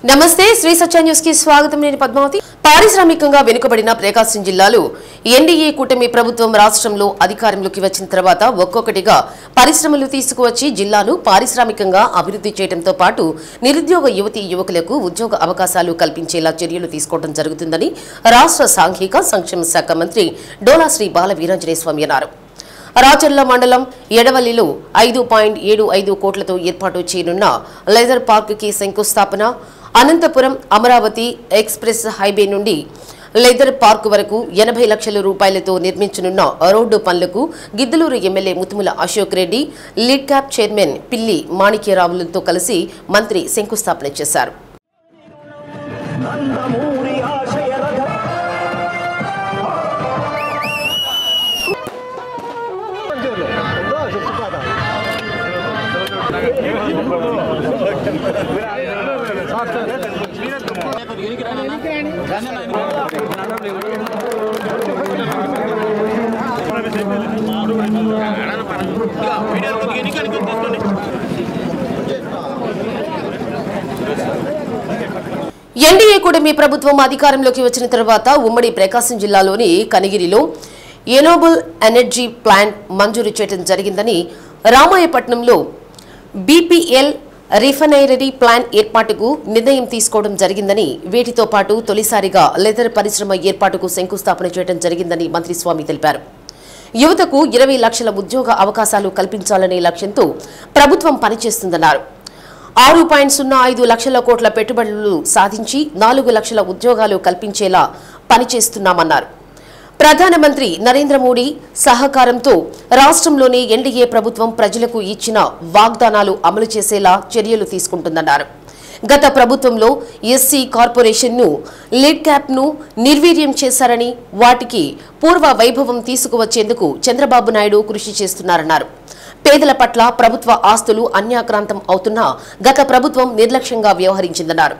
నమస్తే శ్రీ సత్య న్యూస్ కి స్వాగతం. నేను పద్మావతి. పారిశ్రామికంగా వెనుకబడిన ప్రకాశం జిల్లాలో ఎన్డీఏ కూటమి ప్రభుత్వం రాష్ట్రంలో అధికారంలోకి వచ్చిన తర్వాత ఒక్కొక్కటిగా పరిశ్రమలు తీసుకువచ్చి జిల్లాను పారిశ్రామికంగా అభివృద్ధి చేయడంతో పాటు నిరుద్యోగ యువతీ యువకులకు ఉద్యోగ అవకాశాలు కల్పించేలా చర్యలు తీసుకోవడం జరుగుతుందని రాష్ట్ర సాంఘిక సంక్షేమ శాఖ మంత్రి డోలా శ్రీ బాల వీరాంజనేయ స్వామి అన్నారు. రాచర్ల మండలం ఎడవల్లిలో 5.75 కోట్లతో ఏర్పాటు చేయనున్న లెదర్ పార్క్ కి శంకుస్థాపన, అనంతపురం అమరావతి ఎక్స్ప్రెస్ హైవే నుండి లెదర్ పార్క్ వరకు 80 లక్షల రూపాయలతో నిర్మించనున్న రోడ్డు పనులకు Giddalur MLA Muthumula Ashok Reddy, lead cap chairman పిల్లి మాణిక్యరావులతో కలిసి మంత్రి శంకుస్థాపన చేశారు. ఎన్డీఏ కూటమి ప్రభుత్వం అధికారంలోకి వచ్చిన తర్వాత ఉమ్మడి ప్రకాశం జిల్లాలోని కనిగిరిలో ఎనోబుల్ ఎనర్జీ ప్లాంట్ మంజూరు చేయడం జరిగిందని, రామాయపట్నంలో బీపీఎల్ రిఫైనరీ ప్లాంట్ ఏర్పాటుకు నిర్ణయం తీసుకోవడం జరిగిందని, వీటితో పాటు తొలిసారిగా లెదర్ పరిశ్రమ ఏర్పాటుకు శంకుస్థాపన చేయడం జరిగిందని మంత్రి స్వామి తెలిపారు. యువతకు 20 లక్షల ఉద్యోగ అవకాశాలు కల్పించాలనే లక్ష్యంతో ప్రభుత్వం పనిచేస్తుందన్నారు. 6.05 లక్షల కోట్ల పెట్టుబడులు సాధించి 4 లక్షల ఉద్యోగాలు కల్పించేలా పనిచేస్తున్నామన్నారు. ప్రధానమంత్రి నరేంద్ర మోడీ సహకారంతో రాష్ట్రంలోని ఎన్డీఏ ప్రభుత్వం ప్రజలకు ఇచ్చిన వాగ్దానాలు అమలు చేసేలా చర్యలు తీసుకుంటుందన్నారు. గత ప్రభుత్వంలో ఎస్సీ కార్పొరేషన్ను, లీడ్ క్యాప్ను నిర్వీర్యం చేశారని, వాటికి పూర్వ వైభవం తీసుకువచ్చేందుకు చంద్రబాబు నాయుడు కృషి చేస్తున్నారన్నారు. పేదల పట్ల ప్రభుత్వ ఆస్తులు అన్యాక్రాంతం అవుతున్నా గత ప్రభుత్వం నిర్లక్ష్యంగా వ్యవహరించిందన్నారు.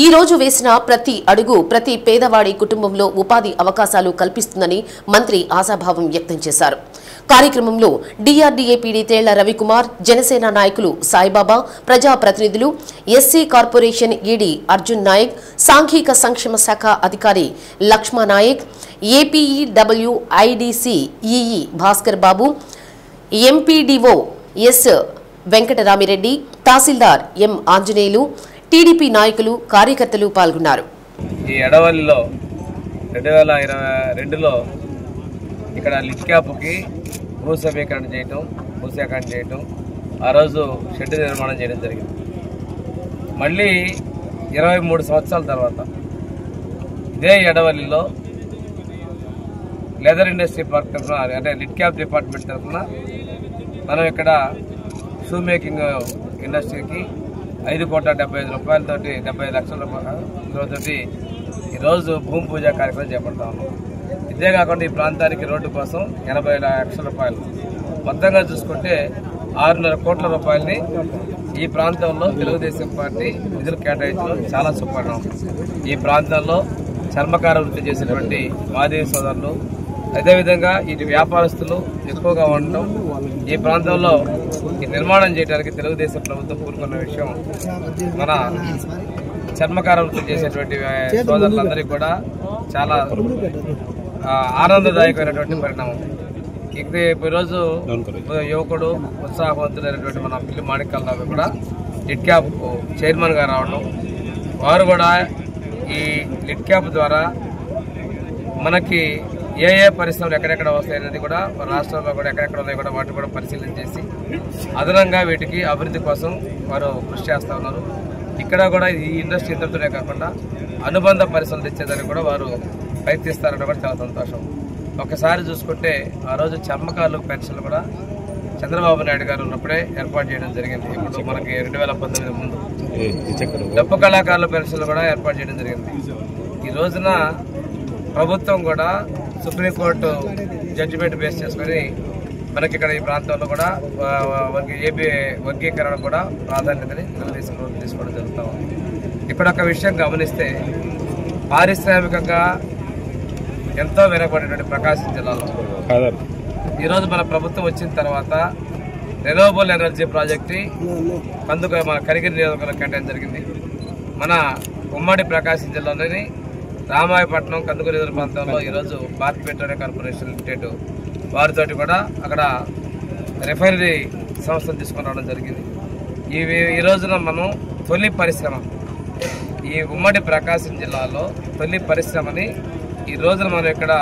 ఈ రోజు వేసిన ప్రతి అడుగు ప్రతి పేదవాడి కుటుంబంలో ఉపాధి అవకాశాలు కల్పిస్తుందని మంత్రి ఆశాభావం వ్యక్తం చేశారు. కార్యక్రమంలో డీఆర్డీఏ పీడీ తేళ్ల రవికుమార్, జనసేన నాయకులు సాయిబాబా, ప్రజాప్రతినిధులు, SC corporation ED Arjun Nayak, సాంఘిక సంక్షేమ శాఖ అధికారి Lakshmana Nayak, APEWIDC EE Bhaskar Babu, MPDO S Venkataramireddy, తహసీల్దార్ ఎం ఆంజనేయులు, టీడీపీ నాయకులు, కార్యకర్తలు పాల్గొన్నారు. ఈ ఎడవల్లిలో 2022లో ఇక్కడ లిడ్ క్యాప్కి భూసేకరణ చేయటం ఆ రోజు షెడ్ నిర్మాణం చేయడం జరిగింది. మళ్ళీ 23 సంవత్సరాల తర్వాత ఇదే ఎడవల్లిలో లెదర్ ఇండస్ట్రీ పార్క్ తరఫున, అంటే లిడ్ క్యాప్ డిపార్ట్మెంట్ తరఫున మనం ఇక్కడ షూ మేకింగ్ ఇండస్ట్రీకి 5,75 రూపాయలతోటి 70 లక్షల రూపాయలతోటి ఈరోజు భూమి పూజ కార్యక్రమం చేపడతా ఉన్నాం. ఇదే కాకుండా ఈ ప్రాంతానికి రోడ్డు కోసం 80 లక్షల రూపాయలు, మొత్తంగా చూసుకుంటే 6.5 కోట్ల రూపాయలని ఈ ప్రాంతంలో తెలుగుదేశం పార్టీ నిధులు కేటాయించడం చాలా సుపరిణామం. ఈ ప్రాంతంలో చర్మకార వృత్తి చేసినటువంటి మాదేవి సోదరులు, అదేవిధంగా ఇటు వ్యాపారస్తులు ఎక్కువగా ఉండడం, ఈ ప్రాంతంలో ఈ నిర్మాణం చేయడానికి తెలుగుదేశం ప్రభుత్వం పూనుకున్న విషయం మన చర్మకార వృత్తి చేసేటువంటి సోదరులందరికీ కూడా చాలా ఆనందదాయకమైనటువంటి పరిణామం. ఈరోజు యువకుడు ఉత్సాహవంతులైనటువంటి మన పిల్లి మాణిక్యరావు కూడా లిడ్ క్యాప్ చైర్మన్ గా రావడం, వారు కూడా ఈ లిడ్ క్యాప్ ద్వారా మనకి ఏ పరిశ్రమలు ఎక్కడెక్కడ వస్తాయనేది కూడా రాష్ట్రంలో కూడా ఎక్కడెక్కడ ఉన్నాయి కూడా వాటిని కూడా పరిశీలన చేసి అదనంగా వీటికి అభివృద్ధి కోసం వారు కృషి చేస్తూ ఉన్నారు. ఇక్కడ కూడా ఈ ఇండస్ట్రీ ఇంతటితోనే కాకుండా అనుబంధ పరిశ్రమలు తెచ్చేదానికి కూడా వారు ప్రయత్నిస్తారని కూడా చాలా సంతోషం. ఒకసారి చూసుకుంటే ఆ రోజు చర్మకారులకు పెన్షన్లు కూడా చంద్రబాబు నాయుడు గారు ఉన్నప్పుడే ఏర్పాటు చేయడం జరిగింది. ఇప్పుడు మనకి 2019 ముందు డప్పు కళాకారుల పెన్షన్లు కూడా ఏర్పాటు చేయడం జరిగింది. ఈ రోజున ప్రభుత్వం కూడా సుప్రీంకోర్టు జడ్జిమెంట్ బేస్ చేసుకుని మనకి ఇక్కడ ఈ ప్రాంతంలో కూడా ఏపీ వర్గీకరణ కూడా ప్రాధాన్యతని తెలుగుదేశం ప్రభుత్వం తీసుకోవడం జరుగుతూ ఉంది. ఇక్కడ ఒక విషయం గమనిస్తే పారిశ్రామికంగా ఎంతో వెనకబడినటువంటి ప్రకాశం జిల్లాలో ఈరోజు మన ప్రభుత్వం వచ్చిన తర్వాత రెన్యూవబుల్ ఎనర్జీ ప్రాజెక్ట్ మన కనిగిరి నియోజకవర్గంలో కేటాయించడం జరిగింది. మన ఉమ్మడి ప్రకాశం జిల్లాలోని రామాయపట్నం కందుకూరు ఎదురు ప్రాంతంలో ఈరోజు భారత్ పెట్రోలియం కార్పొరేషన్ లిమిటెడ్ వారితోటి కూడా అక్కడ రిఫైనరీ సంస్థలు తీసుకొని రావడం జరిగింది. ఈ రోజున మనం తొలి పరిశ్రమ ఈ ఉమ్మడి ప్రకాశం జిల్లాలో తొలి పరిశ్రమని ఈ రోజున మనం ఇక్కడ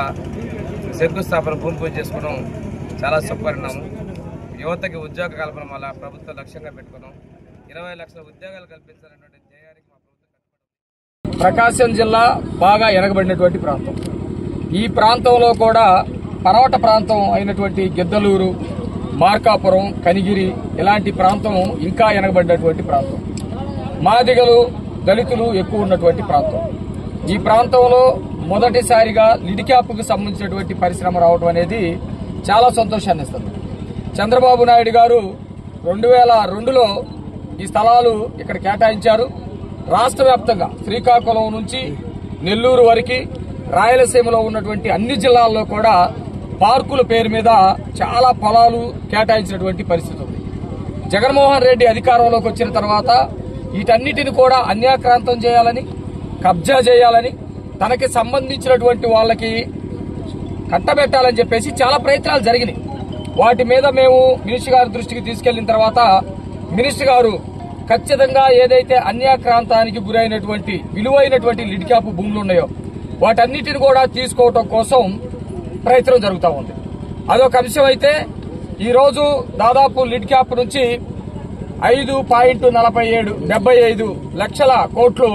శంకుస్థాపన భూమి పూజ చేసుకోవడం చాలా సుపరిణామం. యువతకి ఉద్యోగ కల్పన వల్ల ప్రభుత్వం లక్ష్యంగా పెట్టుకున్నాం. 20 లక్షల ఉద్యోగాలు కల్పించాలనేటువంటి ధ్యేయానికి మా ప్రభుత్వం. ప్రకాశం జిల్లా బాగా వెనకబడినటువంటి ప్రాంతం. ఈ ప్రాంతంలో కూడా పర్వత ప్రాంతం అయినటువంటి గిద్దలూరు, మార్కాపురం, కనిగిరి ఇలాంటి ప్రాంతం ఇంకా వెనకబడినటువంటి ప్రాంతం. మాదిగలు, దళితులు ఎక్కువ ఉన్నటువంటి ప్రాంతం. ఈ ప్రాంతంలో మొదటిసారిగా లిడ్క్యాప్కు సంబంధించినటువంటి పరిశ్రమ రావడం అనేది చాలా సంతోషాన్ని ఇస్తుంది. చంద్రబాబు నాయుడు గారు 2002లో ఈ స్థలాలు ఇక్కడ కేటాయించారు. రాష్ట్ర వ్యాప్తంగా శ్రీకాకుళం నుంచి నెల్లూరు వరకు రాయలసీమలో ఉన్నటువంటి అన్ని జిల్లాల్లో కూడా పార్కుల పేరు మీద చాలా పొలాలు కేటాయించినటువంటి పరిస్థితి ఉంది. జగన్మోహన్ రెడ్డి అధికారంలోకి వచ్చిన తర్వాత వీటన్నిటిని కూడా అన్యాక్రాంతం చేయాలని, కబ్జా చేయాలని, తనకి సంబంధించినటువంటి వాళ్ళకి కట్టబెట్టాలని చెప్పేసి చాలా ప్రయత్నాలు జరిగినాయి. వాటి మీద మేము మినిస్టర్ గారి దృష్టికి తీసుకెళ్లిన తర్వాత మినిస్టర్ గారు ఖచ్చితంగా ఏదైతే అన్యాక్రాంతానికి గురైనటువంటి విలువైనటువంటి లిడ్క్యాప్ భూములు ఉన్నాయో వాటన్నిటిని కూడా తీసుకోవటం కోసం ప్రయత్నం జరుగుతూ ఉంది. అదొక అంశం అయితే ఈరోజు దాదాపు లిడ్క్యాప్ నుంచి 5.75 లక్షల కోట్లు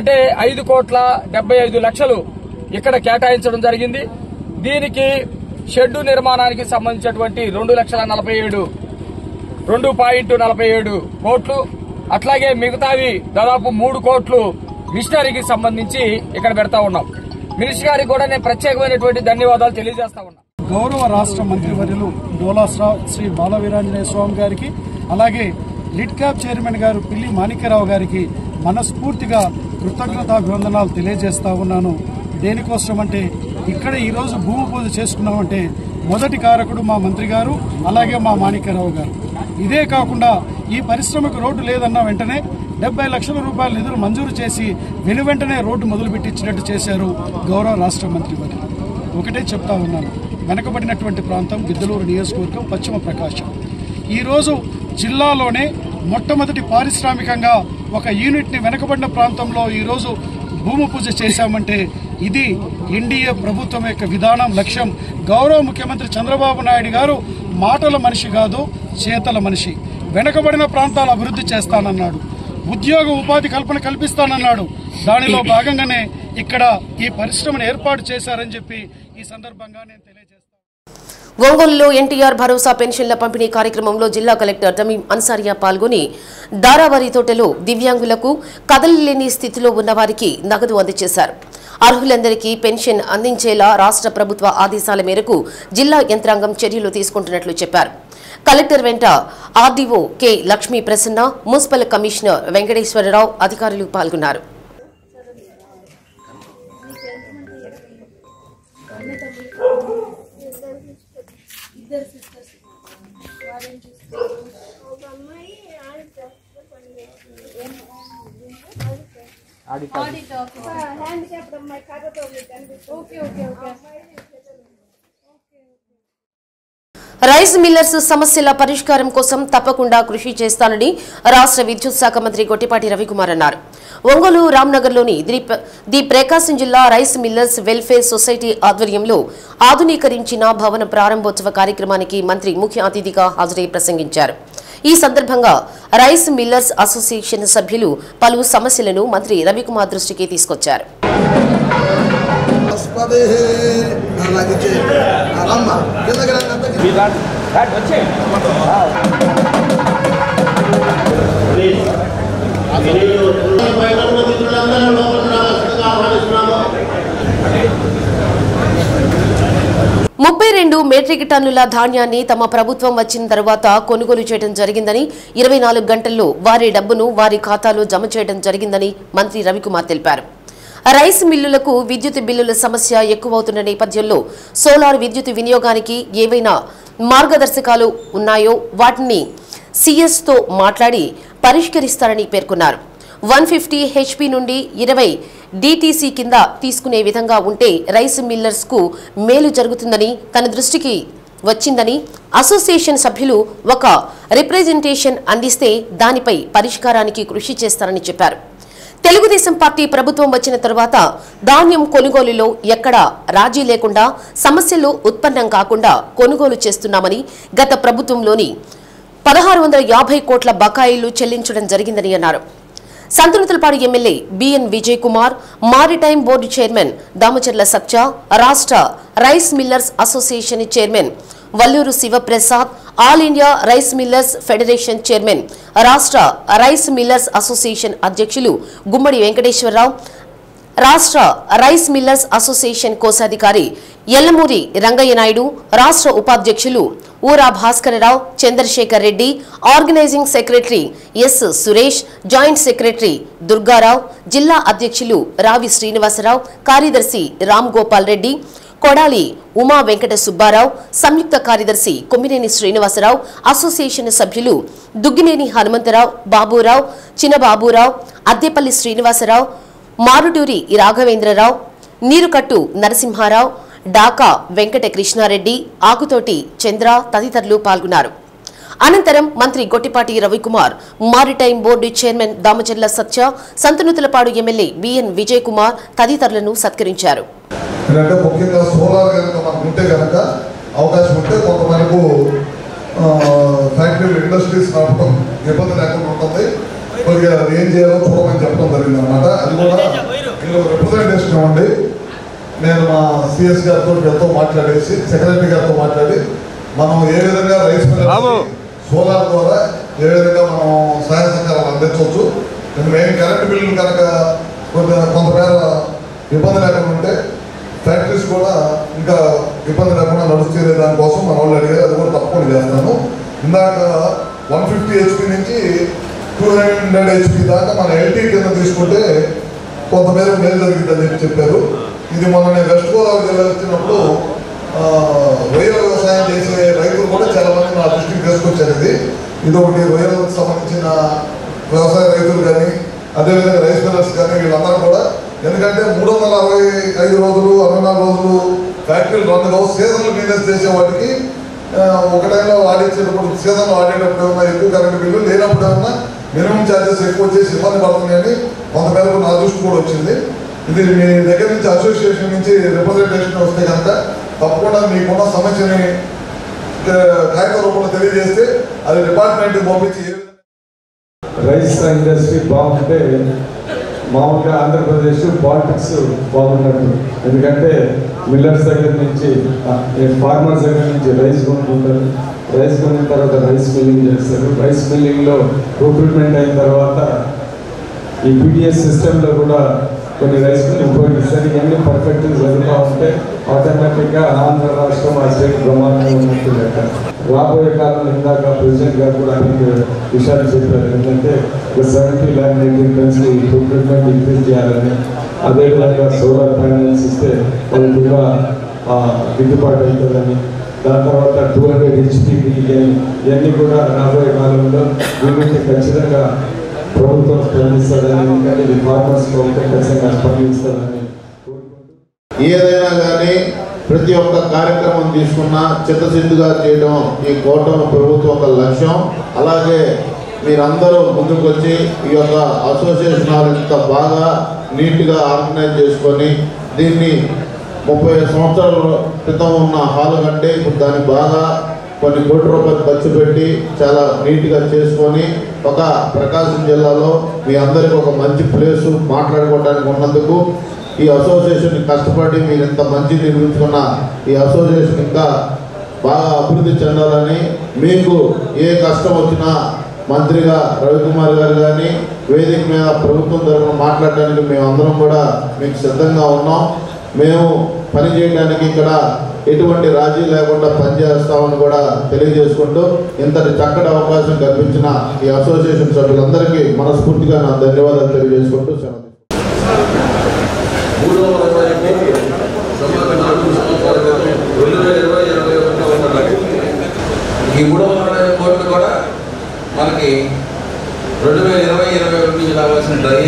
అంటే 5,75,00,000 ఇక్కడ కేటాయించడం జరిగింది. దీనికి షెడ్డు నిర్మాణానికి సంబంధించినటువంటి 2,47,2.47 కోట్లు, అట్లాగే మిగతావి దాదాపు 3 కోట్లు మిషనరీకి సంబంధించి ఇక్కడ పెడతా ఉన్నాం. మినిస్టర్ గారికి కూడా నేను ప్రత్యేకమైనటువంటి ధన్యవాదాలు తెలియజేస్తా ఉన్నా. గౌరవ రాష్ట్ర మంత్రివర్యులు డోలా శ్రీ బాలవీరాంజనేయ స్వామి గారికి, అలాగే లిడ్క్యాప్ చైర్మన్ గారు పిల్లి మాణిక్యరావు గారికి మనస్ఫూర్తిగా కృతజ్ఞతాభివందనాలు తెలియజేస్తా ఉన్నాను. దేనికోసం అంటే ఇక్కడ ఈరోజు భూమి పూజ చేసుకున్నామంటే మొదటి కారకుడు మా మంత్రి గారు, అలాగే మా మాణిక్యరావు గారు. ఇదే కాకుండా ఈ పరిశ్రమకు రోడ్డు లేదన్న వెంటనే 70 లక్షల రూపాయల నిధులు మంజూరు చేసి వెనువెంటనే రోడ్డు మొదలుపెట్టించినట్టు చేశారు గౌరవ రాష్ట్ర మంత్రివర్యులు. ఒకటే చెప్తా ఉన్నాను, వెనకబడినటువంటి ప్రాంతం గిద్దలూరు నియోజకవర్గం, పశ్చిమ ప్రకాశం. ఈరోజు జిల్లాలోనే మొట్టమొదటి పారిశ్రామికంగా ఒక యూనిట్ని వెనకబడిన ప్రాంతంలో ఈరోజు భూమి పూజ చేశామంటే ఇది ఎన్డీఏ ప్రభుత్వం యొక్క విధానం, లక్ష్యం. గౌరవ ముఖ్యమంత్రి చంద్రబాబు నాయుడు గారు మాటల మనిషి కాదు, చేతల మనిషి. వెనకబడిన ప్రాంతాలు అభివృద్ధి చేస్తానన్నాడు, ఉద్యోగ ఉపాధి కల్పన కల్పిస్తానన్నాడు. దానిలో భాగంగానే ఇక్కడ ఈ పరిశ్రమను ఏర్పాటు చేశారని చెప్పి ఈ సందర్భంగా నేను తెలియజేస్తాను. ఒంగోలులో ఎన్టీఆర్ భరోసా పెన్షన్ల పంపిణీ కార్యక్రమంలో జిల్లా కలెక్టర్ తమీం అన్సారియా పాల్గొని దారావారి తోటలో దివ్యాంగులకు కదలలేని స్థితిలో ఉన్న వారికి నగదు అందజేశారు. అర్హులందరికీ పెన్షన్ అందించేలా రాష్ట్ర ప్రభుత్వ ఆదేశాల మేరకు జిల్లా యంత్రాంగం చర్యలు తీసుకుంటున్నట్లు చెప్పారు. కలెక్టర్ వెంట RDO K Lakshmi Prasanna, municipal commissioner Venkateswararao అధికారులు పాల్గొన్నారు. రైస్ మిల్లర్స్ సమస్యల పరిష్కారం కోసం తప్పకుండా కృషి చేస్తానని రాష్ట్ర విద్యుత్ శాఖ మంత్రి గొట్టిపాటి రవికుమార్ అన్నారు. ఒంగోలు రామ్నగర్లోని ది ప్రకాశం జిల్లా రైస్ మిల్లర్స్ వెల్ఫేర్ సొసైటీ ఆధ్వర్యంలో ఆధునీకరించిన భవన ప్రారంభోత్సవ కార్యక్రమానికి మంత్రి ముఖ్య అతిథిగా హాజరై ప్రసంగించారు. ఈ సందర్భంగా రైస్ మిల్లర్స్ అసోసియేషన్ సభ్యులు పలు సమస్యలను మంత్రి రవికుమార్ దృష్టికి తీసుకొచ్చారు. ముప్పై 32 మెట్రిక్ టన్నుల ధాన్యాన్ని తమ ప్రభుత్వం వచ్చిన తర్వాత కొనుగోలు చేయడం జరిగిందని, 24 గంటల్లో వారి డబ్బును వారి ఖాతాలో జమ చేయడం జరిగిందని మంత్రి రవికుమార్ తెలిపారు. రైస్ మిల్లులకు విద్యుత్ బిల్లుల సమస్య ఎక్కువవుతున్న నేపథ్యంలో సోలార్ విద్యుత్ వినియోగానికి ఏవైనా మార్గదర్శకాలు ఉన్నాయో వాటిని సీఎస్తో మాట్లాడి పరిష్కరిస్తారని పేర్కొన్నారు. 150 HP నుండి 20 DTC కింద తీసుకునే విధంగా ఉంటే రైస్ మిల్లర్స్ కు మేలు జరుగుతుందని తన దృష్టికి వచ్చిందని అసోసియేషన్ సభ్యులు ఒక రిప్రజెంటేషన్ అందిస్తే దానిపై పరిష్కారానికి కృషి చేస్తారని చెప్పారు. తెలుగుదేశం పార్టీ ప్రభుత్వం వచ్చిన తర్వాత ధాన్యం కొనుగోలులో ఎక్కడా రాజీ లేకుండా సమస్యలు ఉత్పన్నం కాకుండా కొనుగోలు చేస్తున్నామని, గత ప్రభుత్వంలోని 1650 కోట్ల బకాయిలు చెల్లించడం జరిగిందని అన్నారు. Santhanuthalapadu MLA B N Vijay Kumar, maritime board chairman Damacharla Satya, రాష్ట్ర rice millers association chairman Valluru Sivaprasad, all India rice millers federation chairman, రాష్ట్ర రైస్ మిల్లర్స్ అసోసియేషన్ అధ్యక్షులు గుమ్మడి వెంకటేశ్వరరావు, రాష్ట్ర రైస్ మిల్లర్స్ అసోసియేషన్ కోశాధికారి ఎల్లమూరి రంగయ్య నాయుడు, రాష్ట్ర ఉపాధ్యక్షులు Ura Bhaskararao, Chandrasekhar Reddy, organising secretary S Suresh, joint secretary Durgarao, జిల్లా అధ్యక్షులు రావి శ్రీనివాసరావు, కార్యదర్శి రామ్ గోపాల్ రెడ్డి, కొడాలి ఉమా వెంకట సుబ్బారావు, సంయుక్త కార్యదర్శి కొమ్మినేని శ్రీనివాసరావు, అసోసియేషన్ సభ్యులు దుగ్గినేని హనుమంతరావు, బాబురావు, చిన్నబాబురావు, అద్దెపల్లి శ్రీనివాసరావు, మారుటూరి రాఘవేంద్రరావు, నీరుకట్టు నరసింహారావు, డాకా వెంకట కృష్ణారెడ్డి, ఆకుతోటి చంద్ర తదితరులు పాల్గొన్నారు. అనంతరం మంత్రి Gottipati Ravikumar, maritime board chairman Damacharla Satya, Santhanuthalapadu MLA B N Vijay Kumar తదితరులను సత్కరించారు. ఎందుకంటే ముఖ్యంగా సోలార్ కనుక మనకు ఉంటే కనుక అవకాశం ఉంటే కొంత మనకు ఫ్యాక్టరీ ఇండస్ట్రీస్ నడపడం ఇబ్బంది లేకుండా ఉంటుంది. కొద్దిగా అది ఏం చేయాలో చూడమని చెప్పడం జరిగింది అనమాట. అది కూడా మీరు రిప్రజెంటేషన్ ఇవ్వండి. నేను మా సిఎస్ గారితో వీళ్ళతో మాట్లాడేసి సెక్రటరీ గారితో మాట్లాడి మనం ఏ విధంగా రైస్ మిల్లర్స్ సోలార్ ద్వారా ఏ విధంగా మనం సహాయ సహకారాలు అందించవచ్చు. మెయిన్ కరెంటు బిల్లులు కనుక కొంతమేర ఇబ్బంది లేకుండా ఉంటే ఫ్యాక్టరీస్ కూడా ఇంకా ఇబ్బంది లేకుండా నడుస్తే దానికోసం మన వాళ్ళు అడిగారు. అది కూడా తప్పకుండా చేస్తాను. ఇందాక 150 HP నుంచి 200 HP దాకా మన LT కింద తీసుకుంటే కొంతమేర మేలు జరిగిందని చెప్పారు. ఇది మొన్న నేను వెస్ట్ గోదావరి జిల్లా వచ్చినప్పుడు రొయ్యల వ్యవసాయం చేసే రైతులు కూడా చాలా మంది నా దృష్టికి తీసుకొచ్చారు. ఇది ఒకటి రొయ్యలకు సంబంధించిన వ్యవసాయ రైతులు కానీ అదేవిధంగా రైస్ మిల్లర్స్ కానీ వీళ్ళందరూ కూడా, ఎందుకంటే 365 రోజులు 64 రోజులు ఫ్యాక్టరీలు రన్ కావు. సీజన్లు బిజినెస్ చేసే వాటికి ఒక టైంలో వాడించేటప్పుడు సీజన్లో వాడేటప్పుడు ఏమన్నా ఎక్కువ కరెంట్ బిల్లు లేనప్పుడు ఏమన్నా మినిమం ఛార్జెస్ ఎక్కువ చేసి ఇబ్బంది పడుతున్నాయని కొంతమేరకు నా దృష్టి కూడా వచ్చింది. ఇది మీ దగ్గర నుంచి అసోసియేషన్ నుంచి రిప్రజెంటేషన్ వస్తే కనుక తప్పకుండా మీకున్న సమస్యని కాగిత రూపంలో తెలియజేస్తే అది డిపార్ట్మెంట్కి పంపించి రైస్ ఇండస్ట్రీ బాగుంటే మామూలుగా ఆంధ్రప్రదేశ్ పాలిటిక్స్ బాగున్నట్టు. ఎందుకంటే మిల్లర్స్ దగ్గర నుంచి ఫార్మర్స్ దగ్గర నుంచి రైస్ కొనుక్కుంటారు. రైస్ కొన్న తర్వాత రైస్ మిల్లింగ్ చేస్తారు. రైస్ మిల్లింగ్లో ప్రొక్యూర్మెంట్ అయిన తర్వాత ఈ PTS సిస్టంలో కూడా కొన్ని రైస్ మిల్లు ఉపయోగిస్తారు. ఇవన్నీ పర్ఫెక్ట్గా జరుగుతూ ఉంటే ఆటోమేటిక్గా ఆంధ్ర రాష్ట్రం ఆ స్టేట్ ప్రమాణంగా ఉన్నట్టు లెక్క. రాబోయే కాలంలో ఇందాక ప్రెసిడెంట్ గారు కూడా అనేక విషయాలు చెప్పారు. ఏంటంటే 70 lakh metric tons procurement increase చేయాలని, అదేవిధంగా సోలార్ ప్యానెల్స్ ఇస్తే వాళ్ళకి కూడా గిట్టుబాటు అవుతుందని, దాని తర్వాత 200 HP ఇవన్నీ కూడా రాబోయే కాలంలో వీటికి ఖచ్చితంగా ప్రభుత్వం స్పందిస్తుందని, ఎందుకంటే ఇది ఫార్మర్స్ ప్రభుత్వం ఖచ్చితంగా స్పందిస్తుందని. ఏదైనా కానీ ప్రతి ఒక్క కార్యక్రమం తీసుకున్నా చిత్తశుద్ధిగా చేయడం ఈ కూటమి ప్రభుత్వం ఒక లక్ష్యం. అలాగే మీరందరూ ముందుకు వచ్చి ఈ యొక్క అసోసియేషన్ హాల్ ఇంత బాగా నీట్గా ఆర్గనైజ్ చేసుకొని దీన్ని 30 సంవత్సరాల క్రితం ఉన్న హాల్ కంటే ఇప్పుడు దాన్ని బాగా కొన్ని కోట్ల రూపాయలు ఖర్చు పెట్టి చాలా నీట్గా చేసుకొని ఒక ప్రకాశం జిల్లాలో మీ అందరికీ ఒక మంచి ప్లేసు మాట్లాడుకోవడానికి ఉన్నందుకు ఈ అసోసియేషన్ కష్టపడి మీరు ఇంత మంచి నిర్మించుకున్న ఈ అసోసియేషన్ ఇంకా బాగా అభివృద్ధి చెందాలని, మీకు ఏ కష్టం వచ్చినా మంత్రిగా రవికుమార్ గారు కానీ వేదిక మీద ప్రభుత్వం తరఫున మాట్లాడడానికి మేమందరం కూడా మీకు సిద్ధంగా ఉన్నాం. మేము పని చేయడానికి ఇక్కడ ఎటువంటి రాజీ లేకుండా పనిచేస్తామని కూడా తెలియజేసుకుంటూ ఇంతటి చక్కటి అవకాశం కల్పించిన ఈ అసోసియేషన్ సభ్యులందరికీ మనస్ఫూర్తిగా నా ధన్యవాదాలు తెలియజేసుకుంటూ సెలవు. ఈ 320 కోట్లు కూడా మనకి 2020-21 నుంచి రావాల్సిన డ్రై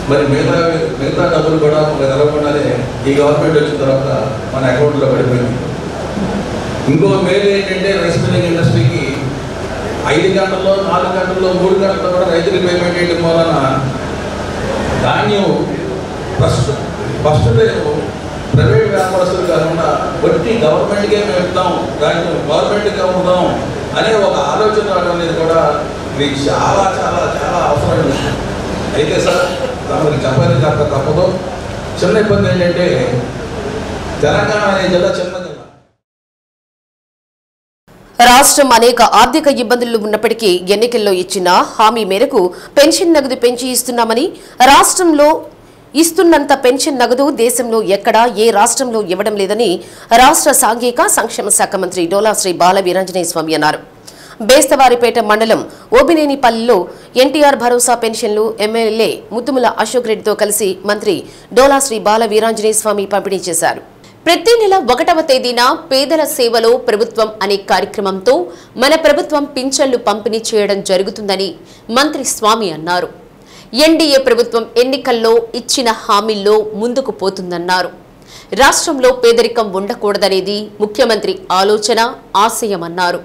మరి మిగతా డబ్బులు కూడా మనకు తెలవకుండానే ఈ గవర్నమెంట్ వచ్చిన తర్వాత మన అకౌంట్లో పడిపోయింది. ఇంకో మేలు ఏంటంటే రైస్ మిల్లింగ్ ఇండస్ట్రీకి 5 గంటల్లో 4 గంటల్లో 3 గంటల్లో కూడా రైతులు పేమెంట్ చేయడం వలన ధాన్యం ఫస్ట్ ప్రైవేట్ వ్యాపారస్తులు కాకుండా వట్టి గవర్నమెంట్కే మేము ఇద్దాం, ధాన్యం గవర్నమెంట్కి అమ్ముదాం అనే ఒక ఆలోచన రావడం అనేది కూడా ఇది చాలా చాలా చాలా అవసరమైన విషయం. అయితే సార్ తమకు చెప్పాలి తప్పదు. చిన్న ఇబ్బంది ఏంటంటే తెలంగాణ అనే జిల్లా చిన్న జిల్లా. రాష్ట్రం అనేక ఆర్థిక ఇబ్బందులు ఉన్నప్పటికీ ఎన్నికల్లో ఇచ్చిన హామీ మేరకు పెన్షన్ నగదు పెంచి ఇస్తున్నామని, రాష్ట్రంలో ఇస్తున్నంత పెన్షన్ నగదు దేశంలో ఎక్కడా ఏ రాష్ట్రంలో ఇవ్వడం లేదని రాష్ట్ర సాంఘిక సంక్షేమ శాఖ మంత్రి డోలా శ్రీ బాల వీరాంజనేయ స్వామి అన్నారు. బేస్తవారిపేట మండలం ఓబినేనిపల్లిలో ఎన్టీఆర్ భరోసా పెన్షన్లు ఎమ్మెల్యే ముత్తుముల అశోక్ రెడ్డితో కలిసి మంత్రి డోలా శ్రీ బాల వీరాంజనేయ స్వామి పంపిణీ చేశారు. ప్రతి నెల 1వ తేదీన పేదల సేవలో ప్రభుత్వం అనే కార్యక్రమంతో మన ప్రభుత్వం పింఛన్లు పంపిణీ చేయడం జరుగుతుందని మంత్రి స్వామి అన్నారు. ఎన్డీఏ ప్రభుత్వం ఎన్నికల్లో ఇచ్చిన హామీల్లో ముందుకు పోతుందన్నారు. రాష్ట్రంలో పేదరికం ఉండకూడదనేది ముఖ్యమంత్రి ఆలోచన, ఆశయమన్నారు.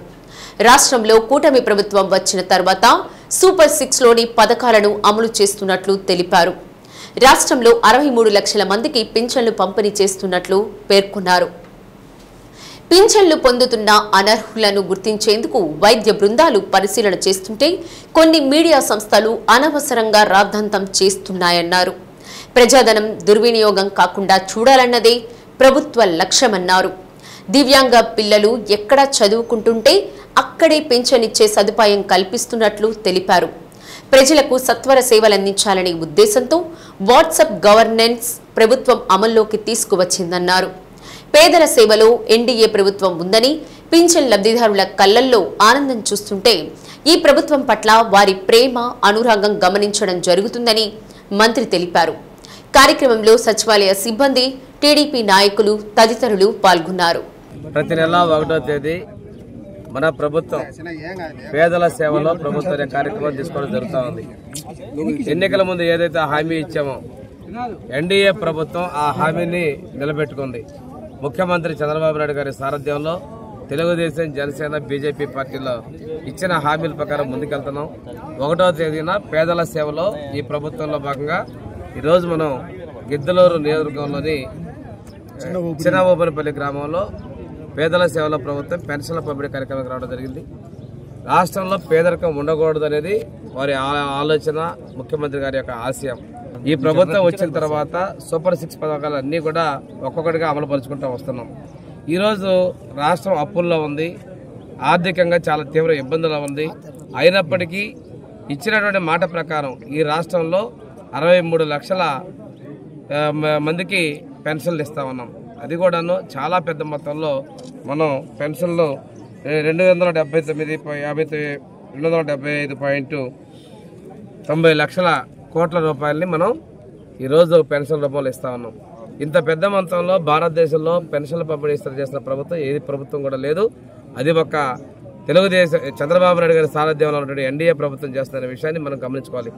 రాష్ట్రంలో కూటమి ప్రభుత్వం వచ్చిన తర్వాత సూపర్ 6లోని పథకాలను అమలు చేస్తున్నట్లు తెలిపారు. రాష్ట్రంలో 63 లక్షల మందికి పింఛన్లు పంపిణీ చేస్తున్నట్లు పేర్కొన్నారు. పింఛన్లు పొందుతున్న అనర్హులను గుర్తించేందుకు వైద్య బృందాలు పరిశీలన చేస్తుంటే కొన్ని మీడియా సంస్థలు అనవసరంగా రాద్ధాంతం చేస్తున్నాయన్నారు. ప్రజాధనం దుర్వినియోగం కాకుండా చూడాలన్నదే ప్రభుత్వ లక్ష్యమన్నారు. దివ్యాంగ పిల్లలు ఎక్కడ చదువుకుంటుంటే అక్కడే పింఛన్ ఇచ్చే సదుపాయం కల్పిస్తున్నట్లు తెలిపారు. ప్రజలకు సత్వర సేవలందించాలనే ఉద్దేశంతో వాట్సాప్ గవర్నెన్స్ ప్రభుత్వం అమల్లోకి తీసుకువచ్చిందన్నారు. పేదల సేవలో ఎన్డీఏ ప్రభుత్వం ఉందని, పింఛన్ లబ్ధిదారుల కళ్లల్లో ఆనందం చూస్తుంటే ఈ ప్రభుత్వం పట్ల వారి ప్రేమ, అనురాగం గమనించడం జరుగుతుందని మంత్రి తెలిపారు. కార్యక్రమంలో సచివాలయ సిబ్బంది, టీడీపీ నాయకులు తదితరులు పాల్గొన్నారు. ప్రతి నెల 1వ తేదీ మన ప్రభుత్వం పేదల సేవలో ప్రభుత్వ కార్యక్రమం తీసుకోవడం జరుగుతూ ఉంది. ఎన్నికల ముందు ఏదైతే హామీ ఇచ్చామో ఎన్డీఏ ప్రభుత్వం ఆ హామీని నిలబెట్టుకుంది. ముఖ్యమంత్రి చంద్రబాబు నాయుడు గారి సారథ్యంలో తెలుగుదేశం, జనసేన, బీజేపీ పార్టీలో ఇచ్చిన హామీల ప్రకారం ముందుకెళ్తున్నాం. 1వ తేదీన పేదల సేవలో ఈ ప్రభుత్వంలో భాగంగా ఈరోజు మనం గిద్దలూరు నియోజకవర్గంలోని చిన్న ఓబరిపల్లి గ్రామంలో పేదల సేవల ప్రభుత్వం పెన్షన్ల పంపిణీ కార్యక్రమానికి రావడం జరిగింది. రాష్ట్రంలో పేదరికం ఉండకూడదు అనేది వారి ఆలోచన, ముఖ్యమంత్రి గారి యొక్క ఆశయం. ఈ ప్రభుత్వం వచ్చిన తర్వాత సూపర్ 6 పథకాలన్నీ కూడా ఒక్కొక్కటిగా అమలు పరుచుకుంటూ వస్తున్నాం. ఈరోజు రాష్ట్రం అప్పుల్లో ఉంది, ఆర్థికంగా చాలా తీవ్ర ఇబ్బందులు ఉంది. అయినప్పటికీ ఇచ్చినటువంటి మాట ప్రకారం ఈ రాష్ట్రంలో 63 లక్షల మందికి పెన్షన్లు ఇస్తా ఉన్నాం. అది కూడాను చాలా పెద్ద మొత్తంలో మనం పెన్షన్లు 275.90 లక్షల కోట్ల రూపాయలని మనం ఈరోజు పెన్షన్ రూపంలో ఇస్తా ఉన్నాం. ఇంత పెద్ద మొత్తంలో భారతదేశంలో పెన్షన్ల పంపిణీ చేసిన ప్రభుత్వం ఏది ప్రభుత్వం కూడా లేదు. అది ఒక తెలుగుదేశం చంద్రబాబు నాయుడు గారి సారథ్యంలో ఉన్నటువంటి ఎన్డీఏ ప్రభుత్వం చేస్తున్న విషయాన్ని మనం గమనించుకోవాలి.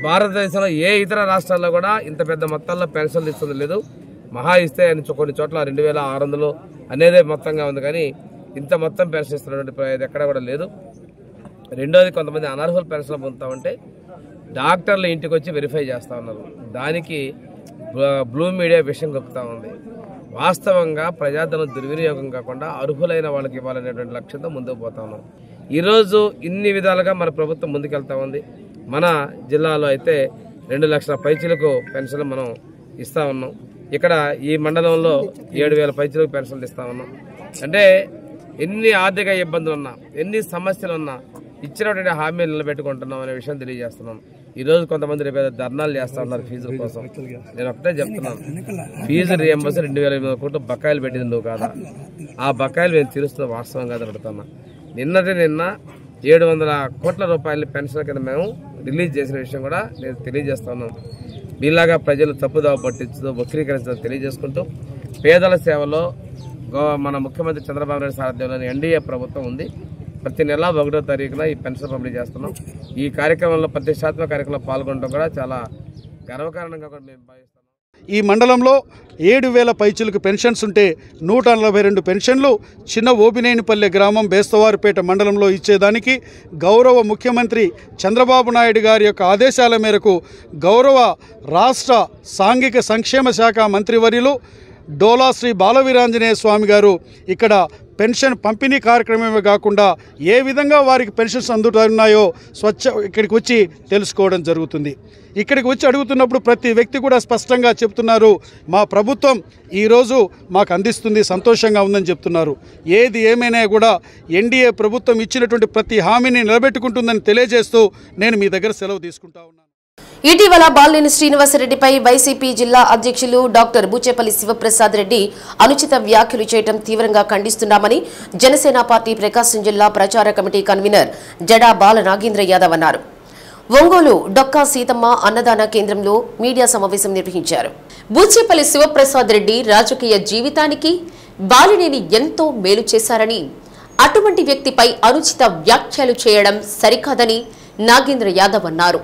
భారతదేశంలో ఏ ఇతర రాష్ట్రాల్లో కూడా ఇంత పెద్ద మొత్తంలో పెన్షన్లు ఇస్తుంది లేదు. మహా ఇస్తే కొన్ని చోట్ల 2600 అనేదే మొత్తంగా ఉంది, కానీ ఇంత మొత్తం పెన్షన్ ఇస్తున్నటువంటి ఎక్కడ కూడా లేదు. రెండోది, కొంతమంది అనర్హులు పెన్షన్లు పొందుతామంటే డాక్టర్లు ఇంటికి వచ్చి వెరిఫై చేస్తూ ఉన్నారు. దానికి బ్లూ మీడియా విషయం కప్పుతూ ఉంది. వాస్తవంగా ప్రజాధనం దుర్వినియోగం కాకుండా అర్హులైన వాళ్ళకి ఇవ్వాలనేటువంటి లక్ష్యంతో ముందుకు పోతా ఉన్నాం. ఈరోజు ఇన్ని విధాలుగా మన ప్రభుత్వం ముందుకెళ్తా ఉంది. మన జిల్లాలో అయితే 2 లక్షల పైచీలకు పెన్షన్లు మనం ఇస్తా ఉన్నాం. ఇక్కడ ఈ మండలంలో 7,000 పైచీలకు పెన్షన్లు ఇస్తా ఉన్నాం. అంటే ఎన్ని ఆర్థిక ఇబ్బందులు ఉన్నా, ఎన్ని సమస్యలు ఉన్నా ఇచ్చినటువంటి హామీలు నిలబెట్టుకుంటున్నాం అనే విషయం తెలియజేస్తున్నాం. ఈరోజు కొంతమంది రేపు ధర్నాలు చేస్తా ఉన్నారు ఫీజుల కోసం. నేను ఒకటే చెప్తున్నాను, ఫీజు రియంబర్స్ 2,800 కోట్లు బకాయిలు పెట్టింది నువ్వు కాదా? ఆ బకాయిలు మేము తీరుస్తున్న వాస్తవం కాదు అడుగుతున్నా. నిన్న 700 కోట్ల రూపాయల పెన్షన్ కింద మేము రిలీజ్ చేసిన విషయం కూడా నేను తెలియజేస్తున్నాను. మీలాగా ప్రజలు తప్పుదావ పట్టించు వక్రీకరించడం తెలియజేసుకుంటూ పేదల సేవలో మన ముఖ్యమంత్రి చంద్రబాబు నాయుడు సారథ్యంలోని ఎన్డీఏ ప్రభుత్వం ఉంది. ప్రతి నెల 1వ తారీఖున ఈ పెన్షన్ పంపిణీ చేస్తున్నాం. ఈ కార్యక్రమంలో ప్రతిష్టాత్మక కార్యక్రమంలో పాల్గొనడం కూడా చాలా గర్వకారణంగా కూడా మేము భావిస్తున్నాం. ఈ మండలంలో 7,000 పైచిలకు పెన్షన్స్ ఉంటే 142 పెన్షన్లు చిన్న ఓబినేనిపల్లె గ్రామం బేస్తవారిపేట మండలంలో ఇచ్చేదానికి గౌరవ ముఖ్యమంత్రి చంద్రబాబు నాయుడు గారి యొక్క ఆదేశాల మేరకు గౌరవ రాష్ట్ర సాంఘిక సంక్షేమ శాఖ మంత్రివర్యులు డోలా శ్రీ బాలవీరాంజనేయ స్వామి గారు ఇక్కడ పెన్షన్ పంపిణీ కార్యక్రమమే కాకుండా ఏ విధంగా వారికి పెన్షన్స్ అందుతున్నాయో ఇక్కడికి వచ్చి తెలుసుకోవడం జరుగుతుంది. ఇక్కడికి వచ్చి అడుగుతున్నప్పుడు ప్రతి వ్యక్తి కూడా స్పష్టంగా చెప్తున్నారు, మా ప్రభుత్వం ఈరోజు మాకు అందిస్తుంది, సంతోషంగా ఉందని చెప్తున్నారు. ఏది ఏమైనా కూడా ఎన్డీఏ ప్రభుత్వం ఇచ్చినటువంటి ప్రతి హామీని నిలబెట్టుకుంటుందని తెలియజేస్తూ నేను మీ దగ్గర సెలవు తీసుకుంటా ఉన్నాను. ఇటీవల బాలినేని శ్రీనివాసరెడ్డిపై వైసీపీ జిల్లా అధ్యక్షులు డాక్టర్ బూచేపల్లి శివప్రసాద్ రెడ్డి అనుచిత వ్యాఖ్యలు చేయడం తీవ్రంగా ఖండిస్తున్నామని జనసేన పార్టీ ప్రకాశం జిల్లా ప్రచార కమిటీ కన్వీనర్ జడా బాల నాగేంద్ర యాదవ్ అన్నారు. ఒంగోలు డొక్కా సీతమ్మ అన్నదాన కేంద్రంలో మీడియా సమావేశం నిర్వహించారు. బూచేపల్లి శివప్రసాద్ రెడ్డి రాజకీయ జీవితానికి బాలినేని ఎంతో మేలు చేశారని, అటువంటి వ్యక్తిపై అనుచిత వ్యాఖ్యలు చేయడం సరికాదని నాగేంద్ర యాదవ్ అన్నారు.